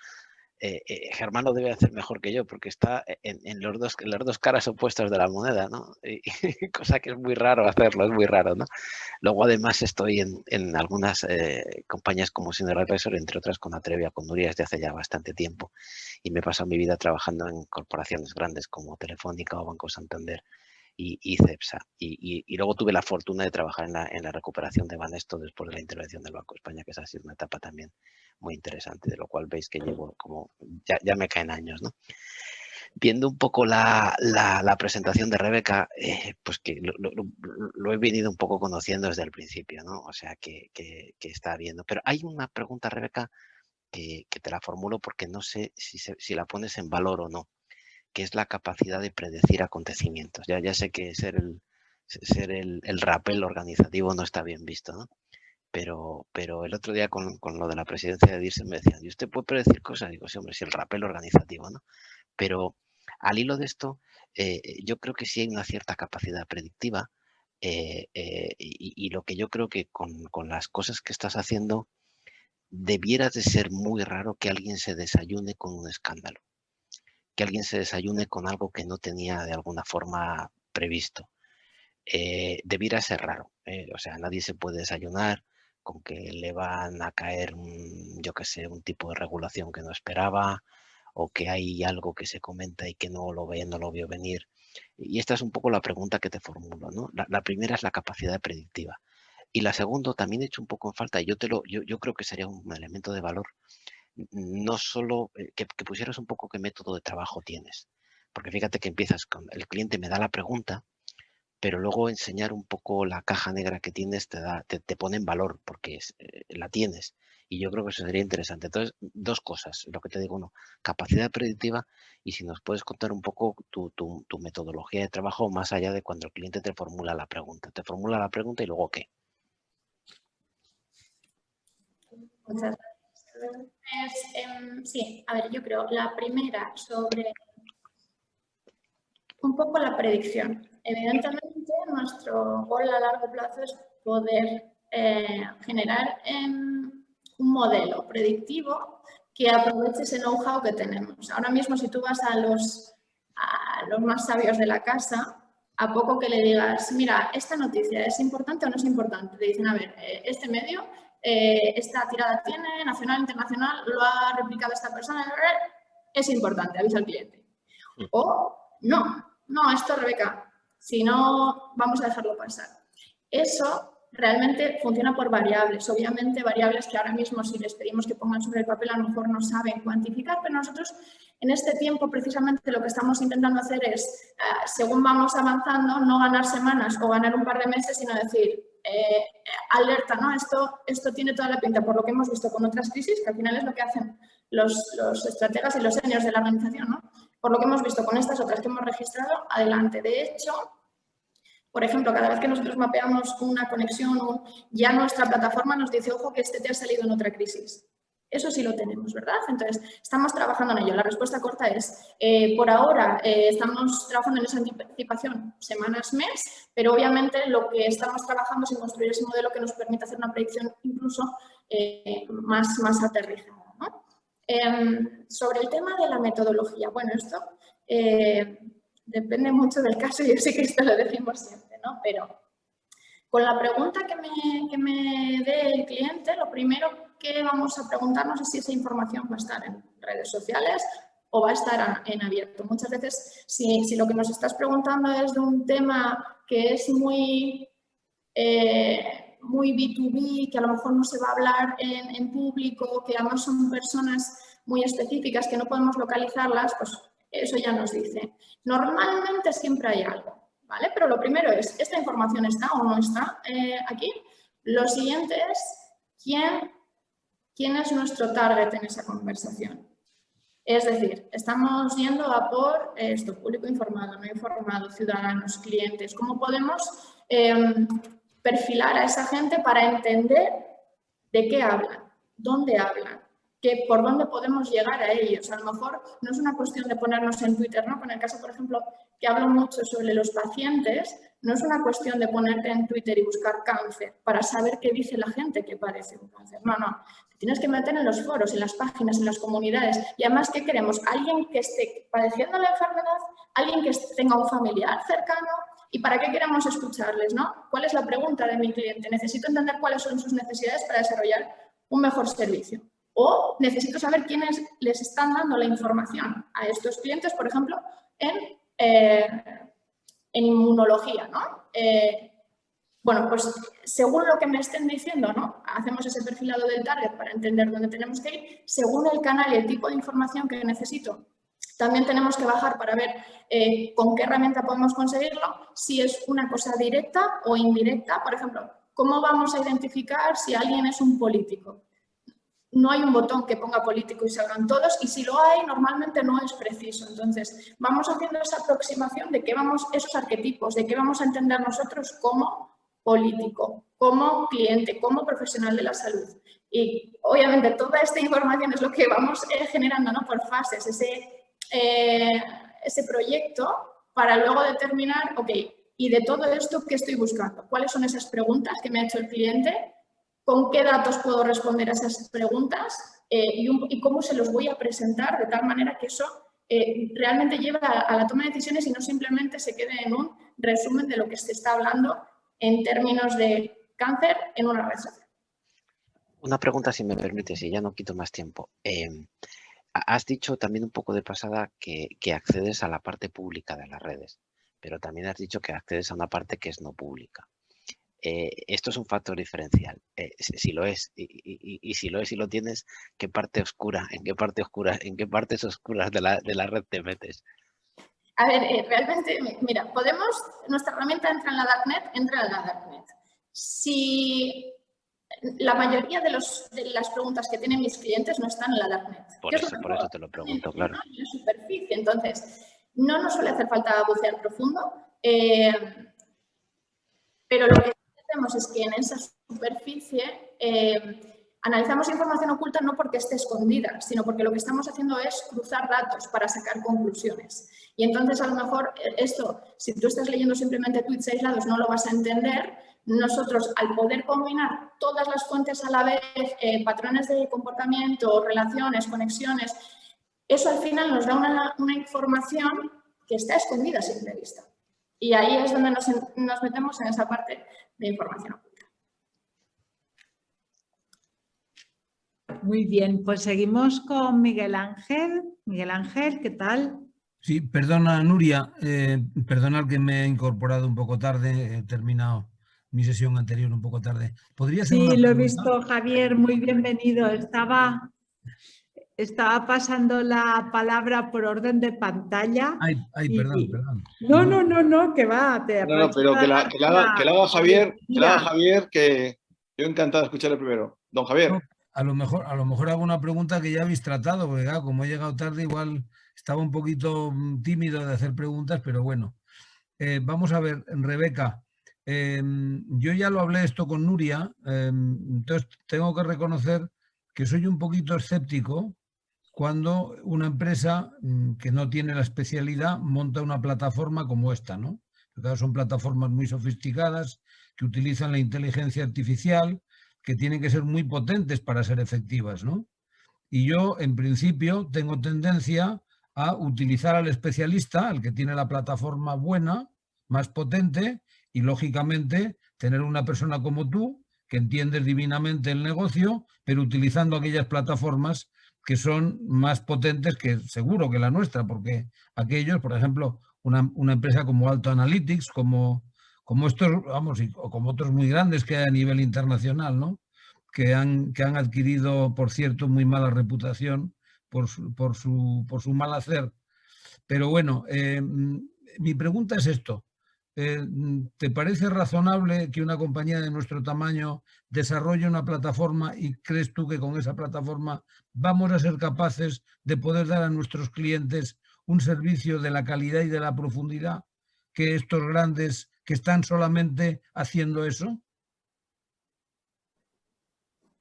Germán lo debe hacer mejor que yo porque está en las dos caras opuestas de la moneda, ¿no? Cosa que es muy raro hacerlo, es muy raro, ¿no? Luego además estoy en algunas compañías como Senior Advisor, entre otras con Atrevia, con Nuria desde hace ya bastante tiempo y me he pasado mi vida trabajando en corporaciones grandes como Telefónica o Banco Santander y Cepsa. Y luego tuve la fortuna de trabajar en la recuperación de Banesto después de la intervención del Banco de España, que esa ha sido una etapa también muy interesante, de lo cual veis que llevo como, ya me caen años, ¿no? Viendo un poco la presentación de Rebeca, pues que lo he venido un poco conociendo desde el principio, ¿no? O sea, que está viendo. Pero hay una pregunta, Rebeca, que te la formulo porque no sé si la pones en valor o no, que es la capacidad de predecir acontecimientos. Ya sé que ser el rappel organizativo no está bien visto, ¿no? Pero el otro día con lo de la presidencia de DIRSE me decían, ¿y usted puede predecir cosas? Digo, sí, hombre, si el rappel organizativo, ¿no? Pero al hilo de esto, yo creo que sí hay una cierta capacidad predictiva y lo que yo creo que con las cosas que estás haciendo, debieras de ser muy raro que alguien se desayune con un escándalo, que alguien se desayune con algo que no tenía de alguna forma previsto. Debiera ser raro, o sea, nadie se puede desayunar con que le van a caer, yo qué sé, un tipo de regulación que no esperaba o que hay algo que se comenta y que no lo vio venir. Y esta es un poco la pregunta que te formulo, ¿no? La primera es la capacidad predictiva. Y la segunda también he hecho un poco en falta, y yo creo que sería un elemento de valor, no solo que pusieras un poco qué método de trabajo tienes. Porque fíjate que empiezas con el cliente me da la pregunta, pero luego enseñar un poco la caja negra que tienes te pone en valor porque la tienes. Y yo creo que eso sería interesante. Entonces, dos cosas, lo que te digo, uno, capacidad predictiva y si nos puedes contar un poco tu metodología de trabajo más allá de cuando el cliente te formula la pregunta. Te formula la pregunta y luego ¿qué? Muchas gracias. Sí, a ver, yo creo, la primera sobre un poco la predicción. Evidentemente, nuestro gol a largo plazo es poder generar un modelo predictivo que aproveche ese know-how que tenemos. Ahora mismo, si tú vas a los más sabios de la casa, a poco que le digas, mira, esta noticia es importante o no es importante, te dicen, a ver, este medio, esta tirada tiene, nacional, internacional, lo ha replicado esta persona, es importante, avisa al cliente. O no, esto, Rebeca, si no, vamos a dejarlo pasar. Eso realmente funciona por variables. Obviamente, variables que ahora mismo, si les pedimos que pongan sobre el papel, a lo mejor no saben cuantificar, pero nosotros en este tiempo precisamente lo que estamos intentando hacer es, según vamos avanzando, no ganar semanas o ganar un par de meses, sino decir, alerta, ¿no? Esto tiene toda la pinta, por lo que hemos visto con otras crisis, que al final es lo que hacen los estrategas y los seniors de la organización, ¿no? Por lo que hemos visto con estas otras que hemos registrado, adelante. De hecho, por ejemplo, cada vez que nosotros mapeamos una conexión, ya nuestra plataforma nos dice, ojo, que este te ha salido en otra crisis. Eso sí lo tenemos, ¿verdad? Entonces, estamos trabajando en ello. La respuesta corta es, por ahora estamos trabajando en esa anticipación semanas, mes, pero obviamente lo que estamos trabajando es en construir ese modelo que nos permite hacer una predicción incluso más aterrizada, ¿no? Sobre el tema de la metodología, bueno, esto depende mucho del caso, yo sé que esto lo decimos siempre, ¿no? Pero con la pregunta que me dé el cliente, lo primero que vamos a preguntarnos es si esa información va a estar en redes sociales o va a estar en abierto. Muchas veces, si lo que nos estás preguntando es de un tema que es muy B2B, que a lo mejor no se va a hablar en público, que además son personas muy específicas que no podemos localizarlas, pues eso ya nos dice. Normalmente siempre hay algo, ¿vale? Pero lo primero es, ¿esta información está o no está aquí? Lo siguiente es, ¿quién es nuestro target en esa conversación? Es decir, estamos yendo a por esto, público informado, no informado, ciudadanos, clientes. ¿Cómo podemos perfilar a esa gente para entender de qué hablan, dónde hablan, por dónde podemos llegar a ellos? A lo mejor no es una cuestión de ponernos en Twitter, ¿no? Con el caso, por ejemplo, que hablo mucho sobre los pacientes, no es una cuestión de ponerte en Twitter y buscar cáncer para saber qué dice la gente que padece un cáncer. No, no. Te tienes que meter en los foros, en las páginas, en las comunidades. Y además, ¿qué queremos? Alguien que esté padeciendo la enfermedad, alguien que tenga un familiar cercano. ¿Y para qué queremos escucharles, no? ¿Cuál es la pregunta de mi cliente? Necesito entender cuáles son sus necesidades para desarrollar un mejor servicio. O necesito saber quiénes les están dando la información a estos clientes, por ejemplo, en inmunología, ¿no? Bueno, pues según lo que me estén diciendo, ¿no? Hacemos ese perfilado del target para entender dónde tenemos que ir. Según el canal y el tipo de información que necesito, también tenemos que bajar para ver con qué herramienta podemos conseguirlo, si es una cosa directa o indirecta. Por ejemplo, ¿cómo vamos a identificar si alguien es un político? No hay un botón que ponga político y salgan todos, y si lo hay, normalmente no es preciso. Entonces, vamos haciendo esa aproximación de qué vamos, esos arquetipos, de qué vamos a entender nosotros como político, como cliente, como profesional de la salud. Y obviamente toda esta información es lo que vamos generando, ¿no? Por fases, ese proyecto para luego determinar, ok, y de todo esto, ¿qué estoy buscando? ¿Cuáles son esas preguntas que me ha hecho el cliente? ¿Con qué datos puedo responder a esas preguntas? Y cómo se los voy a presentar de tal manera que eso realmente lleve a la toma de decisiones y no simplemente se quede en un resumen de lo que se está hablando en términos de cáncer en una red social. Una pregunta, si me permites, y ya no quito más tiempo. Has dicho también un poco de pasada que accedes a la parte pública de las redes, pero también has dicho que accedes a una parte que es no pública. Esto es un factor diferencial, si lo es, y si lo es y lo tienes, ¿en qué partes oscuras de la red te metes? A ver, realmente, mira, nuestra herramienta entra en la Darknet. Si la mayoría de las preguntas que tienen mis clientes no están en la Darknet. Por eso te lo pregunto, claro. En la superficie. Entonces, no nos suele hacer falta bucear profundo, pero lo que hacemos es que en esa superficie analizamos información oculta no porque esté escondida, sino porque lo que estamos haciendo es cruzar datos para sacar conclusiones. Y entonces, a lo mejor, esto, si tú estás leyendo simplemente tweets aislados, no lo vas a entender. Nosotros, al poder combinar todas las fuentes a la vez, patrones de comportamiento, relaciones, conexiones, eso al final nos da una información que está escondida a simple vista. Y ahí es donde nos metemos en esa parte de información oculta. Muy bien, pues seguimos con Miguel Ángel. Miguel Ángel, ¿qué tal? Sí, perdona, Nuria, perdona que me he incorporado un poco tarde, he terminado mi sesión anterior un poco tarde. ¿Podría ser Sí, lo he visto, Javier, muy bienvenido. Estaba pasando la palabra por orden de pantalla. Perdón. No, que va. No, pero que la haga Javier, que yo encantado de escucharle primero. Don Javier. No, a lo mejor hago una pregunta que ya habéis tratado, porque claro, como he llegado tarde, igual estaba un poquito tímido de hacer preguntas, pero bueno. Vamos a ver, Rebeca, yo ya lo hablé esto con Nuria, entonces tengo que reconocer que soy un poquito escéptico cuando una empresa que no tiene la especialidad monta una plataforma como esta, ¿no? Porque son plataformas muy sofisticadas que utilizan la inteligencia artificial, que tienen que ser muy potentes para ser efectivas, ¿no? Y yo, en principio, tengo tendencia a utilizar al especialista, al que tiene la plataforma buena, más potente, y lógicamente tener una persona como tú, que entiendes divinamente el negocio, pero utilizando aquellas plataformas que son más potentes que seguro que la nuestra, porque aquellos, por ejemplo, una empresa como Alto Analytics, como estos, vamos, o como otros muy grandes que hay a nivel internacional, ¿no? Que han adquirido, por cierto, muy mala reputación por su mal hacer. Pero bueno, mi pregunta es esto. ¿Te parece razonable que una compañía de nuestro tamaño desarrolle una plataforma y crees tú que con esa plataforma vamos a ser capaces de poder dar a nuestros clientes un servicio de la calidad y de la profundidad que estos grandes que están solamente haciendo eso?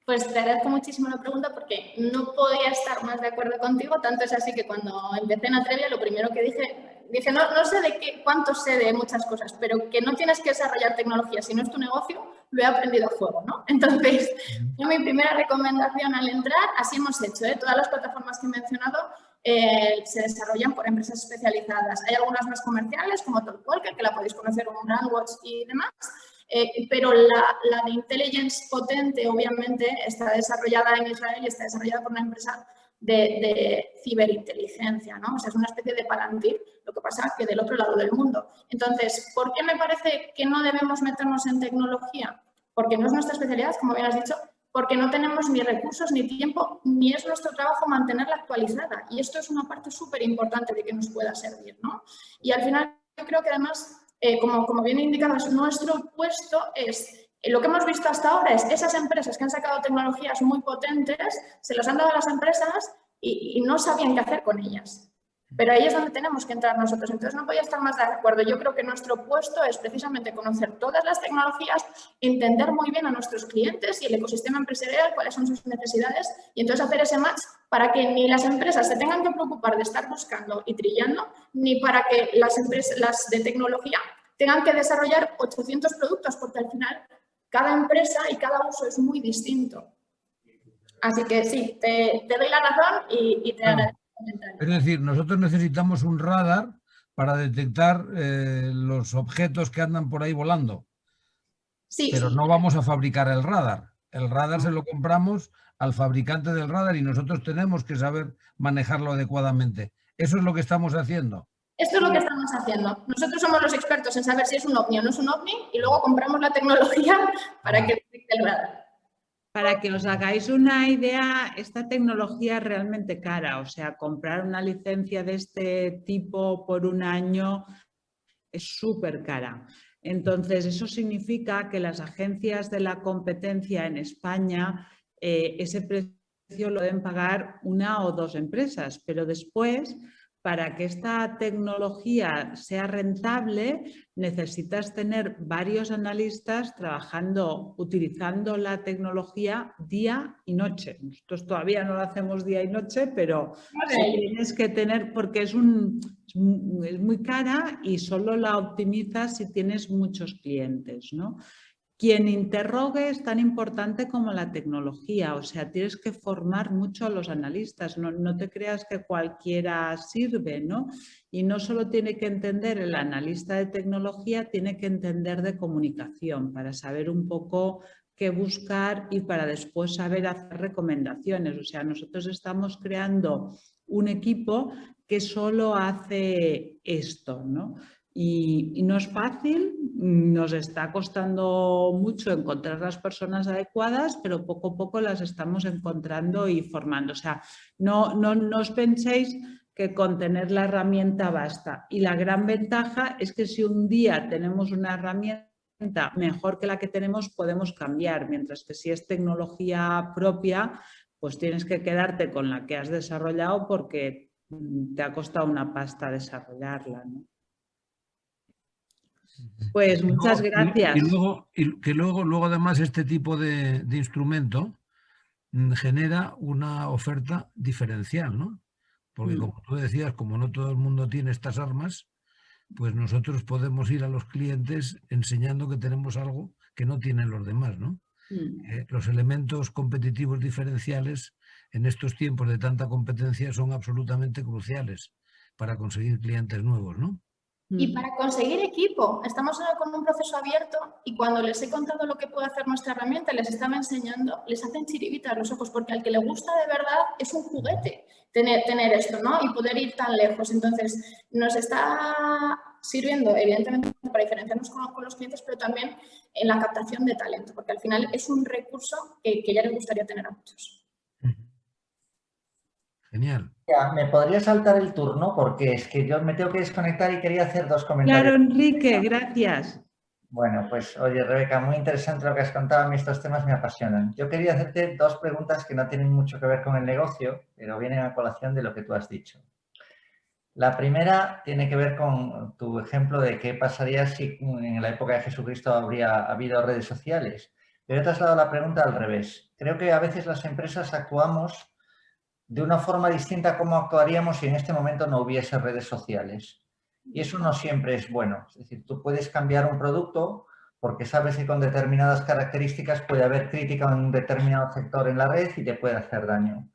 Pues te agradezco muchísimo la pregunta porque no podía estar más de acuerdo contigo, tanto es así que cuando empecé en Atrevia lo primero que dije no sé cuánto sé de muchas cosas, pero que no tienes que desarrollar tecnología si no es tu negocio, lo he aprendido a fuego, ¿no? Entonces, mi primera recomendación al entrar, así hemos hecho, todas las plataformas que he mencionado se desarrollan por empresas especializadas. Hay algunas más comerciales como TalkWalker, que la podéis conocer en Brandwatch y demás. Pero la de Intelligence potente, obviamente, está desarrollada en Israel y está desarrollada por una empresa de ciberinteligencia, ¿no? O sea, es una especie de Palantir, lo que pasa es que del otro lado del mundo. Entonces, ¿por qué me parece que no debemos meternos en tecnología? Porque no es nuestra especialidad, como bien has dicho, porque no tenemos ni recursos ni tiempo, ni es nuestro trabajo mantenerla actualizada. Y esto es una parte súper importante de que nos pueda servir, ¿no? Y al final, yo creo que además, como bien indicabas, nuestro puesto es, lo que hemos visto hasta ahora es esas empresas que han sacado tecnologías muy potentes, se las han dado a las empresas y no sabían qué hacer con ellas. Pero ahí es donde tenemos que entrar nosotros. Entonces, no voy a estar más de acuerdo. Yo creo que nuestro puesto es precisamente conocer todas las tecnologías, entender muy bien a nuestros clientes y el ecosistema empresarial, cuáles son sus necesidades, y entonces hacer ese match para que ni las empresas se tengan que preocupar de estar buscando y trillando, ni para que las de tecnología tengan que desarrollar 800 productos, porque al final cada empresa y cada uso es muy distinto. Así que sí, te doy la razón y te agradezco. Es decir, nosotros necesitamos un radar para detectar los objetos que andan por ahí volando. Sí. Pero no vamos a fabricar el radar. El radar se lo compramos al fabricante del radar y nosotros tenemos que saber manejarlo adecuadamente. ¿Eso es lo que estamos haciendo? Esto es lo que estamos haciendo. Nosotros somos los expertos en saber si es un ovni o no es un ovni y luego compramos la tecnología para que detecte el radar. Para que os hagáis una idea, esta tecnología es realmente cara. O sea, comprar una licencia de este tipo por un año es súper cara. Entonces, eso significa que las agencias de la competencia en España, ese precio lo deben pagar una o dos empresas, pero después, para que esta tecnología sea rentable, necesitas tener varios analistas trabajando, utilizando la tecnología día y noche. Nosotros todavía no lo hacemos día y noche, pero sí tienes que tener, porque es muy cara y solo la optimizas si tienes muchos clientes, ¿no? Quien interrogue es tan importante como la tecnología, o sea, tienes que formar mucho a los analistas, no te creas que cualquiera sirve, ¿no? Y no solo tiene que entender el analista de tecnología, tiene que entender de comunicación para saber un poco qué buscar y para después saber hacer recomendaciones. O sea, nosotros estamos creando un equipo que solo hace esto, ¿no? Y no es fácil, nos está costando mucho encontrar las personas adecuadas, pero poco a poco las estamos encontrando y formando. O sea, no os penséis que con tener la herramienta basta. Y la gran ventaja es que si un día tenemos una herramienta mejor que la que tenemos, podemos cambiar, mientras que si es tecnología propia, pues tienes que quedarte con la que has desarrollado porque te ha costado una pasta desarrollarla, ¿no? Pues muchas gracias. Y luego además este tipo de instrumento genera una oferta diferencial, ¿no? Porque como tú decías, como no todo el mundo tiene estas armas, pues nosotros podemos ir a los clientes enseñando que tenemos algo que no tienen los demás, ¿no? Los elementos competitivos diferenciales en estos tiempos de tanta competencia son absolutamente cruciales para conseguir clientes nuevos, ¿no? Y para conseguir equipo, estamos con un proceso abierto y cuando les he contado lo que puede hacer nuestra herramienta, les estaba enseñando, les hacen chiribitas los ojos, porque al que le gusta de verdad es un juguete tener esto, ¿no? Y poder ir tan lejos. Entonces, nos está sirviendo, evidentemente, para diferenciarnos con los clientes, pero también en la captación de talento, porque al final es un recurso que ya les gustaría tener a muchos. Genial. Ya, me podría saltar el turno porque es que yo me tengo que desconectar y quería hacer 2 comentarios. Claro, Enrique, gracias. Bueno, pues oye, Rebeca, muy interesante lo que has contado. A mí estos temas me apasionan. Yo quería hacerte 2 preguntas que no tienen mucho que ver con el negocio, pero vienen a colación de lo que tú has dicho. La primera tiene que ver con tu ejemplo de qué pasaría si en la época de Jesucristo habría habido redes sociales. Pero he trasladado la pregunta al revés. Creo que a veces las empresas actuamos de una forma distinta a cómo actuaríamos si en este momento no hubiese redes sociales. Y eso no siempre es bueno. Es decir, tú puedes cambiar un producto porque sabes que con determinadas características puede haber crítica en un determinado sector en la red y te puede hacer daño.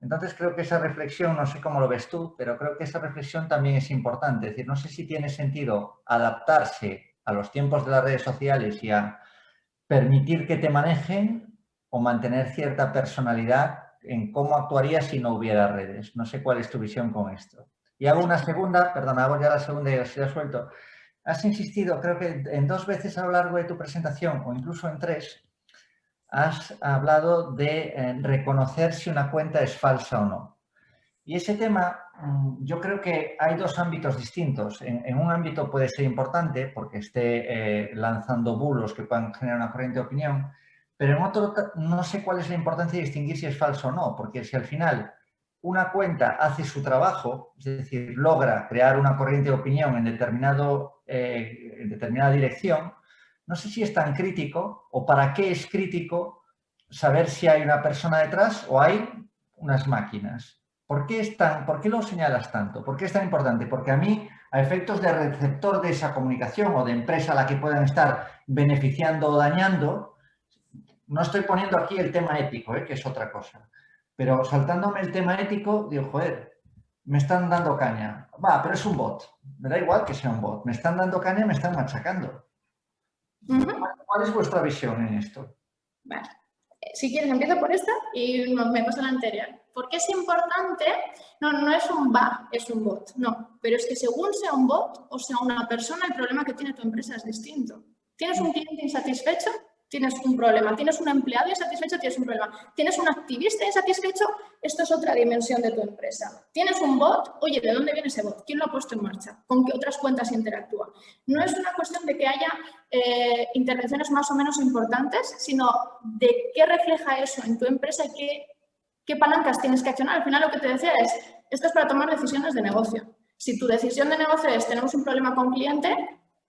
Entonces creo que esa reflexión, no sé cómo lo ves tú, pero creo que esa reflexión también es importante. Es decir, no sé si tiene sentido adaptarse a los tiempos de las redes sociales y a permitir que te manejen o mantener cierta personalidad en cómo actuaría si no hubiera redes. No sé cuál es tu visión con esto. Y hago una segunda, perdón, hago ya la segunda y así la suelto. Has insistido, creo que en 2 veces a lo largo de tu presentación, o incluso en 3, has hablado de reconocer si una cuenta es falsa o no. Y ese tema, yo creo que hay 2 ámbitos distintos. En un ámbito puede ser importante porque esté lanzando bulos que puedan generar una corriente de opinión, pero en otro no sé cuál es la importancia de distinguir si es falso o no, porque si al final una cuenta hace su trabajo, es decir, logra crear una corriente de opinión en determinada dirección, no sé si es tan crítico o para qué es crítico saber si hay una persona detrás o hay unas máquinas. ¿Por qué lo señalas tanto? ¿Por qué es tan importante? Porque a mí, a efectos de receptor de esa comunicación o de empresa a la que puedan estar beneficiando o dañando, no estoy poniendo aquí el tema ético, que es otra cosa. Pero saltándome el tema ético, digo, joder, me están dando caña. Va, pero es un bot. Me da igual que sea un bot. Me están dando caña, me están machacando. ¿Cuál es vuestra visión en esto? Vale. Si quieres, empiezo por esta y me paso a la anterior. ¿Por qué es importante? No es un bug, es un bot. No, pero es que según sea un bot o sea una persona, el problema que tiene tu empresa es distinto. ¿Tienes un cliente insatisfecho? Tienes un problema. ¿Tienes un empleado insatisfecho? Tienes un problema. ¿Tienes un activista insatisfecho? Esto es otra dimensión de tu empresa. ¿Tienes un bot? Oye, ¿de dónde viene ese bot? ¿Quién lo ha puesto en marcha? ¿Con qué otras cuentas interactúa? No es una cuestión de que haya intervenciones más o menos importantes, sino de qué refleja eso en tu empresa y qué palancas tienes que accionar. Al final lo que te decía es, esto es para tomar decisiones de negocio. Si tu decisión de negocio es, tenemos un problema con cliente,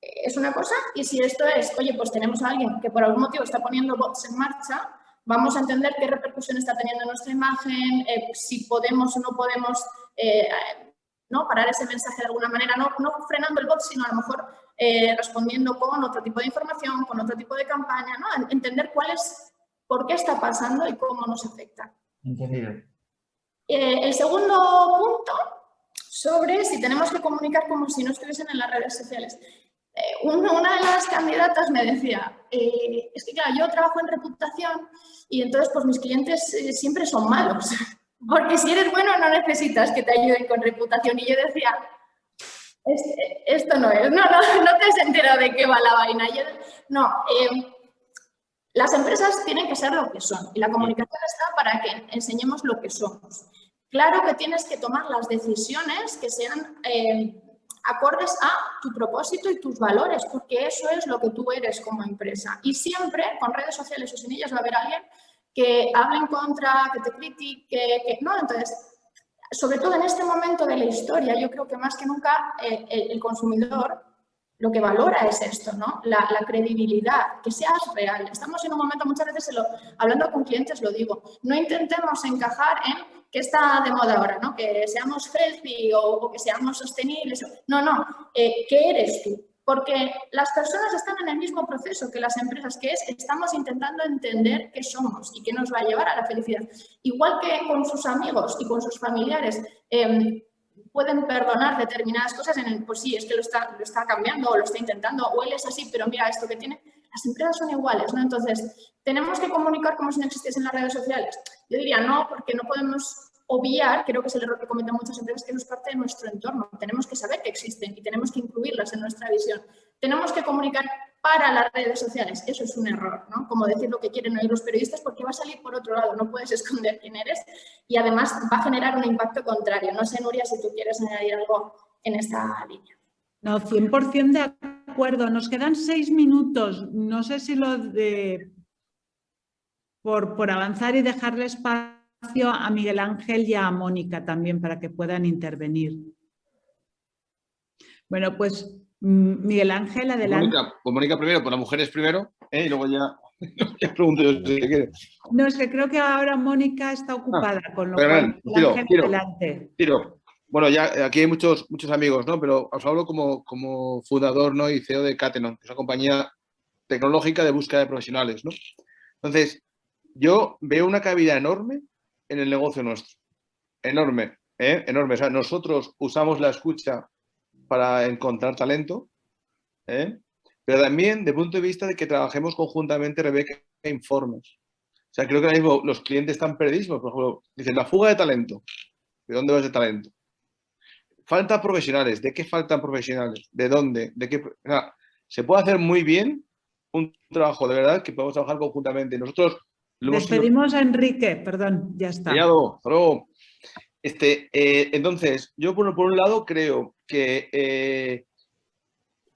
es una cosa, y si esto es, oye, pues tenemos a alguien que por algún motivo está poniendo bots en marcha, vamos a entender qué repercusión está teniendo nuestra imagen, si podemos o no podemos ¿no? parar ese mensaje de alguna manera, no frenando el bot, sino a lo mejor respondiendo con otro tipo de información, con otro tipo de campaña, ¿no? Entender por qué está pasando y cómo nos afecta. Entendido. El segundo punto, sobre si tenemos que comunicar como si no estuviesen en las redes sociales. Una de las candidatas me decía, es que claro, yo trabajo en reputación y entonces pues mis clientes siempre son malos, porque si eres bueno no necesitas que te ayuden con reputación. Y yo decía, esto no es, no te has enterado de qué va la vaina. Las empresas tienen que ser lo que son y la comunicación está para que enseñemos lo que somos. Claro que tienes que tomar las decisiones que sean acordes a tu propósito y tus valores, porque eso es lo que tú eres como empresa. Y siempre, con redes sociales o sin ellas, va a haber alguien que hable en contra, que te critique, ¿no? Entonces, sobre todo en este momento de la historia, yo creo que más que nunca el consumidor lo que valora es esto, ¿no? La credibilidad, que seas real. Estamos en un momento, muchas veces hablando con clientes lo digo, no intentemos encajar en qué está de moda ahora, ¿no? Que seamos healthy o que seamos sostenibles. No, no, ¿qué eres tú? Porque las personas están en el mismo proceso que las empresas, que es estamos intentando entender qué somos y qué nos va a llevar a la felicidad. Igual que con sus amigos y con sus familiares pueden perdonar determinadas cosas pues sí, es que lo está cambiando o lo está intentando, o él es así, pero mira esto que tiene. Las empresas son iguales, ¿no? Entonces, ¿tenemos que comunicar como si no existiesen las redes sociales? Yo diría no, porque no podemos obviar, creo que es el error que cometen muchas empresas, que no es parte de nuestro entorno. Tenemos que saber que existen y tenemos que incluirlas en nuestra visión. Tenemos que comunicar para las redes sociales. Eso es un error, ¿no? Como decir lo que quieren oír los periodistas, porque va a salir por otro lado. No puedes esconder quién eres y además va a generar un impacto contrario. No sé, Nuria, si tú quieres añadir algo en esta línea. No, 100% de acuerdo. Nos quedan 6 minutos. No sé si por avanzar y dejarle espacio a Miguel Ángel y a Mónica también para que puedan intervenir. Bueno, pues Miguel Ángel, adelante. Mónica primero, pues las mujeres primero, y luego ya pregunto yo si quieres. No, es que creo que ahora Mónica está ocupada, con lo cual Miguel Ángel, adelante. Bueno, ya aquí hay muchos amigos, ¿no? Pero os hablo como fundador, ¿no? Y CEO de Catenon, que es una compañía tecnológica de búsqueda de profesionales, ¿no? Entonces, yo veo una cabida enorme en el negocio nuestro. Enorme, enorme. O sea, nosotros usamos la escucha para encontrar talento, pero también de punto de vista de que trabajemos conjuntamente, Rebeca, informes. O sea, creo que ahora mismo los clientes están perdidísimos. Por ejemplo, dicen, la fuga de talento. ¿De dónde va ese talento? Falta profesionales. ¿De qué faltan profesionales? ¿De dónde? ¿De qué? O sea, se puede hacer muy bien un trabajo de verdad que podemos trabajar conjuntamente. Nosotros despedimos a Enrique, perdón, ya está. Entonces, yo por un lado creo que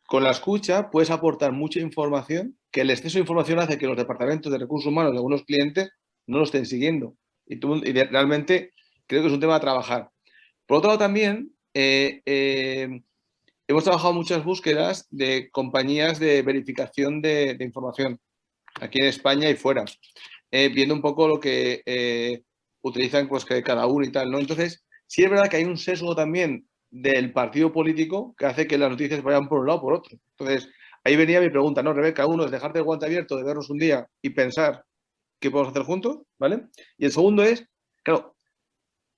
con la escucha puedes aportar mucha información, que el exceso de información hace que los departamentos de recursos humanos de algunos clientes no lo estén siguiendo. Y realmente creo que es un tema a trabajar. Por otro lado también, hemos trabajado muchas búsquedas de compañías de verificación de información aquí en España y fuera. Viendo un poco lo que utilizan pues, que cada uno y tal, ¿no? Entonces, sí es verdad que hay un sesgo también del partido político que hace que las noticias vayan por un lado o por otro. Entonces, ahí venía mi pregunta, ¿no, Rebeca? Uno es dejarte el guante abierto, de vernos un día y pensar qué podemos hacer juntos, ¿vale? Y el segundo es, claro,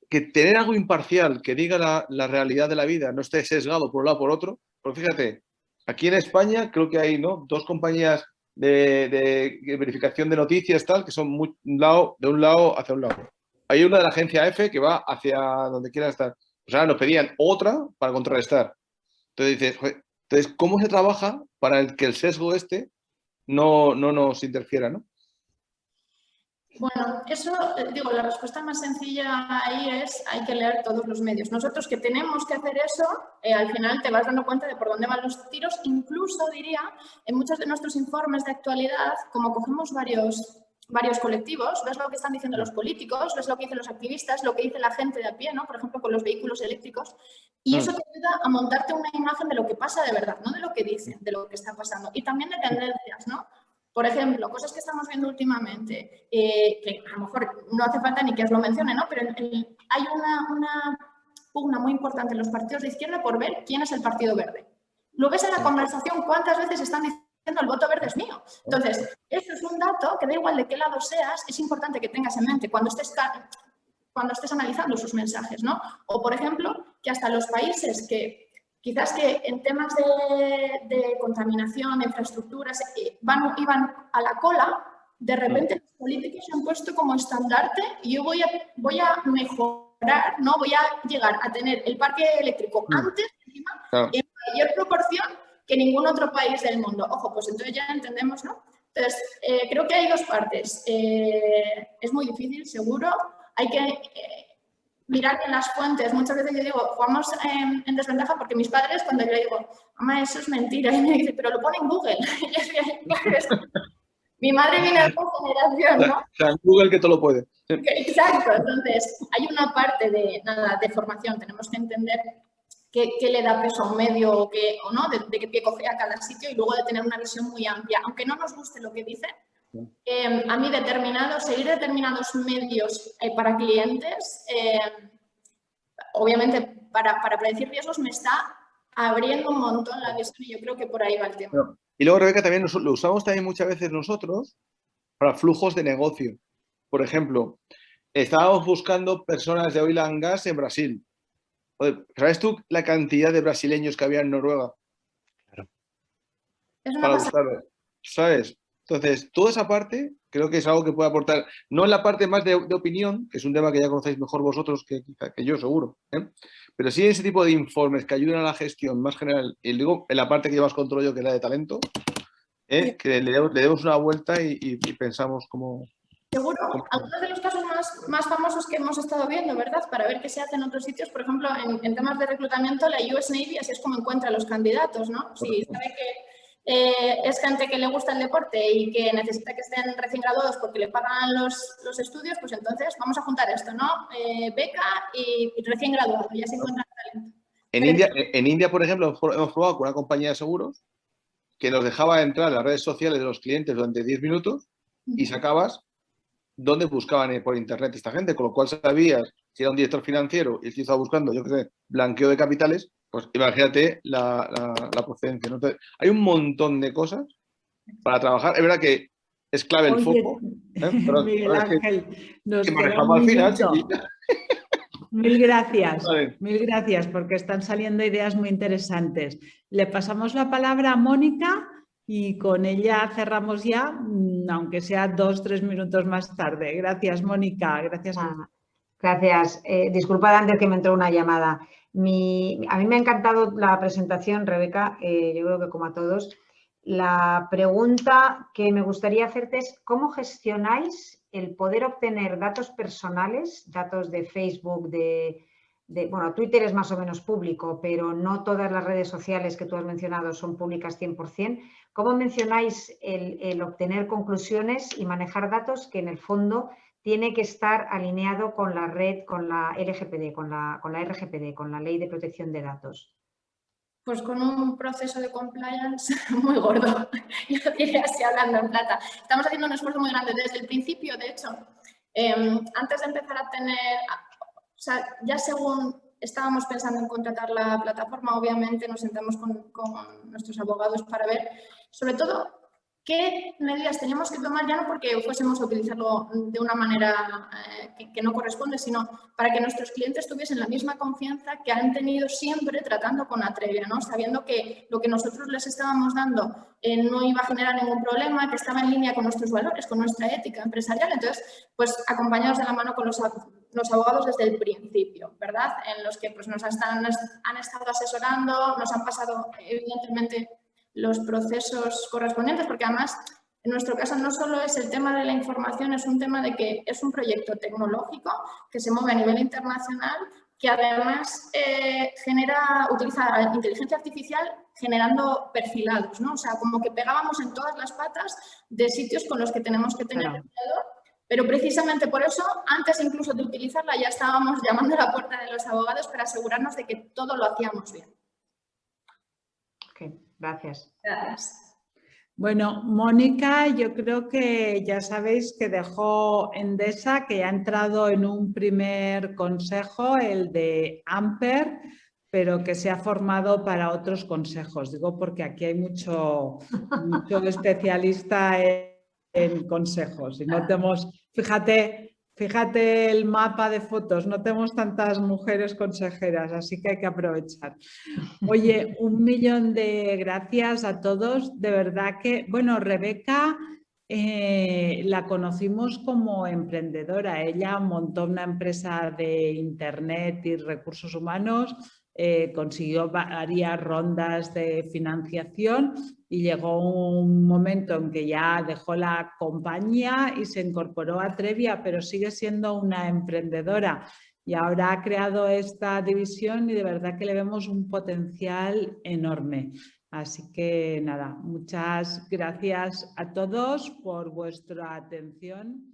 que tener algo imparcial que diga la realidad de la vida, no esté sesgado por un lado o por otro. Porque fíjate, aquí en España creo que hay, ¿no?, 2 compañías de verificación de noticias, tal, que son de un lado hacia un lado. Hay una de la agencia EFE que va hacia donde quiera estar. O sea, nos pedían otra para contrarrestar. Entonces dices, joder, entonces, ¿cómo se trabaja para que el sesgo no nos interfiera, ¿no? Bueno, eso, digo, la respuesta más sencilla ahí es hay que leer todos los medios. Nosotros que tenemos que hacer eso, al final te vas dando cuenta de por dónde van los tiros. Incluso, diría, en muchos de nuestros informes de actualidad, como cogemos varios colectivos, ves lo que están diciendo los políticos, ves lo que dicen los activistas, lo que dice la gente de a pie, ¿no? Por ejemplo, con los vehículos eléctricos. Y eso te ayuda a montarte una imagen de lo que pasa de verdad, no de lo que dicen, de lo que está pasando. Y también de tendencias, ¿no? Por ejemplo, cosas que estamos viendo últimamente, que a lo mejor no hace falta ni que os lo mencione, ¿no? Pero hay una pugna muy importante en los partidos de izquierda por ver quién es el Partido Verde. Lo ves en la conversación, cuántas veces están diciendo el voto verde es mío. Entonces, eso es un dato que da igual de qué lado seas, es importante que tengas en mente cuando estés analizando sus mensajes, ¿no? O, por ejemplo, que hasta los países que quizás que en temas de contaminación, de infraestructuras, iban a la cola, de repente los políticos se han puesto como estandarte y yo voy a mejorar, ¿no? Voy a llegar a tener el parque eléctrico antes, encima, en mayor proporción que ningún otro país del mundo. Ojo, pues entonces ya entendemos, ¿no? Entonces, creo que hay 2 partes. Es muy difícil, seguro. Hay que mirar en las fuentes. Muchas veces yo digo, jugamos en desventaja porque mis padres, cuando yo le digo, mamá, eso es mentira, y me dice, pero lo pone en Google. Mi madre viene de otra generación, ¿no? O sea, en Google que todo lo puede. Exacto. Entonces, hay una parte de formación. Tenemos que entender qué le da peso a un medio o no, de qué pie coge a cada sitio y luego de tener una visión muy amplia. Aunque no nos guste lo que dice, a mí seguir determinados medios para clientes, obviamente para predecir riesgos me está abriendo un montón la visión y yo creo que por ahí va el tema. Y luego, Rebeca, también lo usamos también muchas veces nosotros para flujos de negocio. Por ejemplo, estábamos buscando personas de oil and gas en Brasil. ¿Sabes tú la cantidad de brasileños que había en Noruega? Claro. Para buscarlo, ¿sabes? Entonces, toda esa parte creo que es algo que puede aportar, no en la parte más de opinión, que es un tema que ya conocéis mejor vosotros que yo, seguro, pero sí en ese tipo de informes que ayudan a la gestión más general, y digo en la parte que llevas control yo, que es la de talento, que le demos una vuelta y pensamos cómo... Seguro, algunos de los casos más famosos que hemos estado viendo, ¿verdad? Para ver qué se hace en otros sitios, por ejemplo, en temas de reclutamiento, la US Navy, así es como encuentra a los candidatos, ¿no? Si sabe que es gente que le gusta el deporte y que necesita que estén recién graduados porque le pagan los estudios, pues entonces vamos a juntar esto, ¿no? Beca y recién graduado, ya se encuentra talento. En India, por ejemplo, hemos probado con una compañía de seguros que nos dejaba entrar en las redes sociales de los clientes durante 10 minutos y sacabas dónde buscaban por internet esta gente, con lo cual sabías si era un director financiero y el tío estaba buscando, yo qué sé, blanqueo de capitales, pues imagínate la procedencia, ¿no? Entonces, hay un montón de cosas para trabajar. Es verdad que es clave el foco. Pero, Miguel Ángel, nos que queda un al final. Mil gracias, mil gracias, porque están saliendo ideas muy interesantes. Le pasamos la palabra a Mónica y con ella cerramos ya, aunque sea 2 o 3 minutos más tarde. Gracias, Mónica. Gracias. Gracias. Disculpad antes que me entró una llamada. A mí me ha encantado la presentación, Rebeca, yo creo que como a todos. La pregunta que me gustaría hacerte es ¿cómo gestionáis el poder obtener datos personales, datos de Facebook, bueno, Twitter es más o menos público, pero no todas las redes sociales que tú has mencionado son públicas 100%. ¿Cómo mencionáis el obtener conclusiones y manejar datos que en el fondo tiene que estar alineado con la red, con la LGPD, con la RGPD, con la Ley de Protección de Datos? Pues con un proceso de compliance muy gordo, yo lo diría así hablando en plata. Estamos haciendo un esfuerzo muy grande desde el principio, de hecho, antes de empezar a tener, o sea, ya según estábamos pensando en contratar la plataforma, obviamente nos sentamos con nuestros abogados para ver, sobre todo, qué medidas teníamos que tomar, ya no porque fuésemos a utilizarlo de una manera que no corresponde, sino para que nuestros clientes tuviesen la misma confianza que han tenido siempre tratando con Atrevia, ¿no? Sabiendo que lo que nosotros les estábamos dando no iba a generar ningún problema, que estaba en línea con nuestros valores, con nuestra ética empresarial. Entonces, pues acompañados de la mano con los abogados desde el principio, ¿verdad? En los que pues, han estado asesorando, nos han pasado, evidentemente, los procesos correspondientes, porque además en nuestro caso no solo es el tema de la información, es un tema de que es un proyecto tecnológico que se mueve a nivel internacional, que además utiliza la inteligencia artificial generando perfilados, ¿no? O sea, como que pegábamos en todas las patas de sitios con los que tenemos que tener cuidado, pero precisamente por eso, antes incluso de utilizarla, ya estábamos llamando a la puerta de los abogados para asegurarnos de que todo lo hacíamos bien. Gracias. Gracias. Bueno, Mónica, yo creo que ya sabéis que dejó Endesa, que ya ha entrado en un primer consejo, el de Amper, pero que se ha formado para otros consejos. Digo porque aquí hay mucho especialista en consejos. Y no tenemos, Fíjate el mapa de fotos, no tenemos tantas mujeres consejeras, así que hay que aprovechar. Oye, 1.000.000 de gracias a todos. De verdad que, bueno, Rebeca la conocimos como emprendedora. Ella montó una empresa de internet y recursos humanos, consiguió varias rondas de financiación y llegó un momento en que ya dejó la compañía y se incorporó a Atrevia, pero sigue siendo una emprendedora y ahora ha creado esta división y de verdad que le vemos un potencial enorme. Así que nada, muchas gracias a todos por vuestra atención.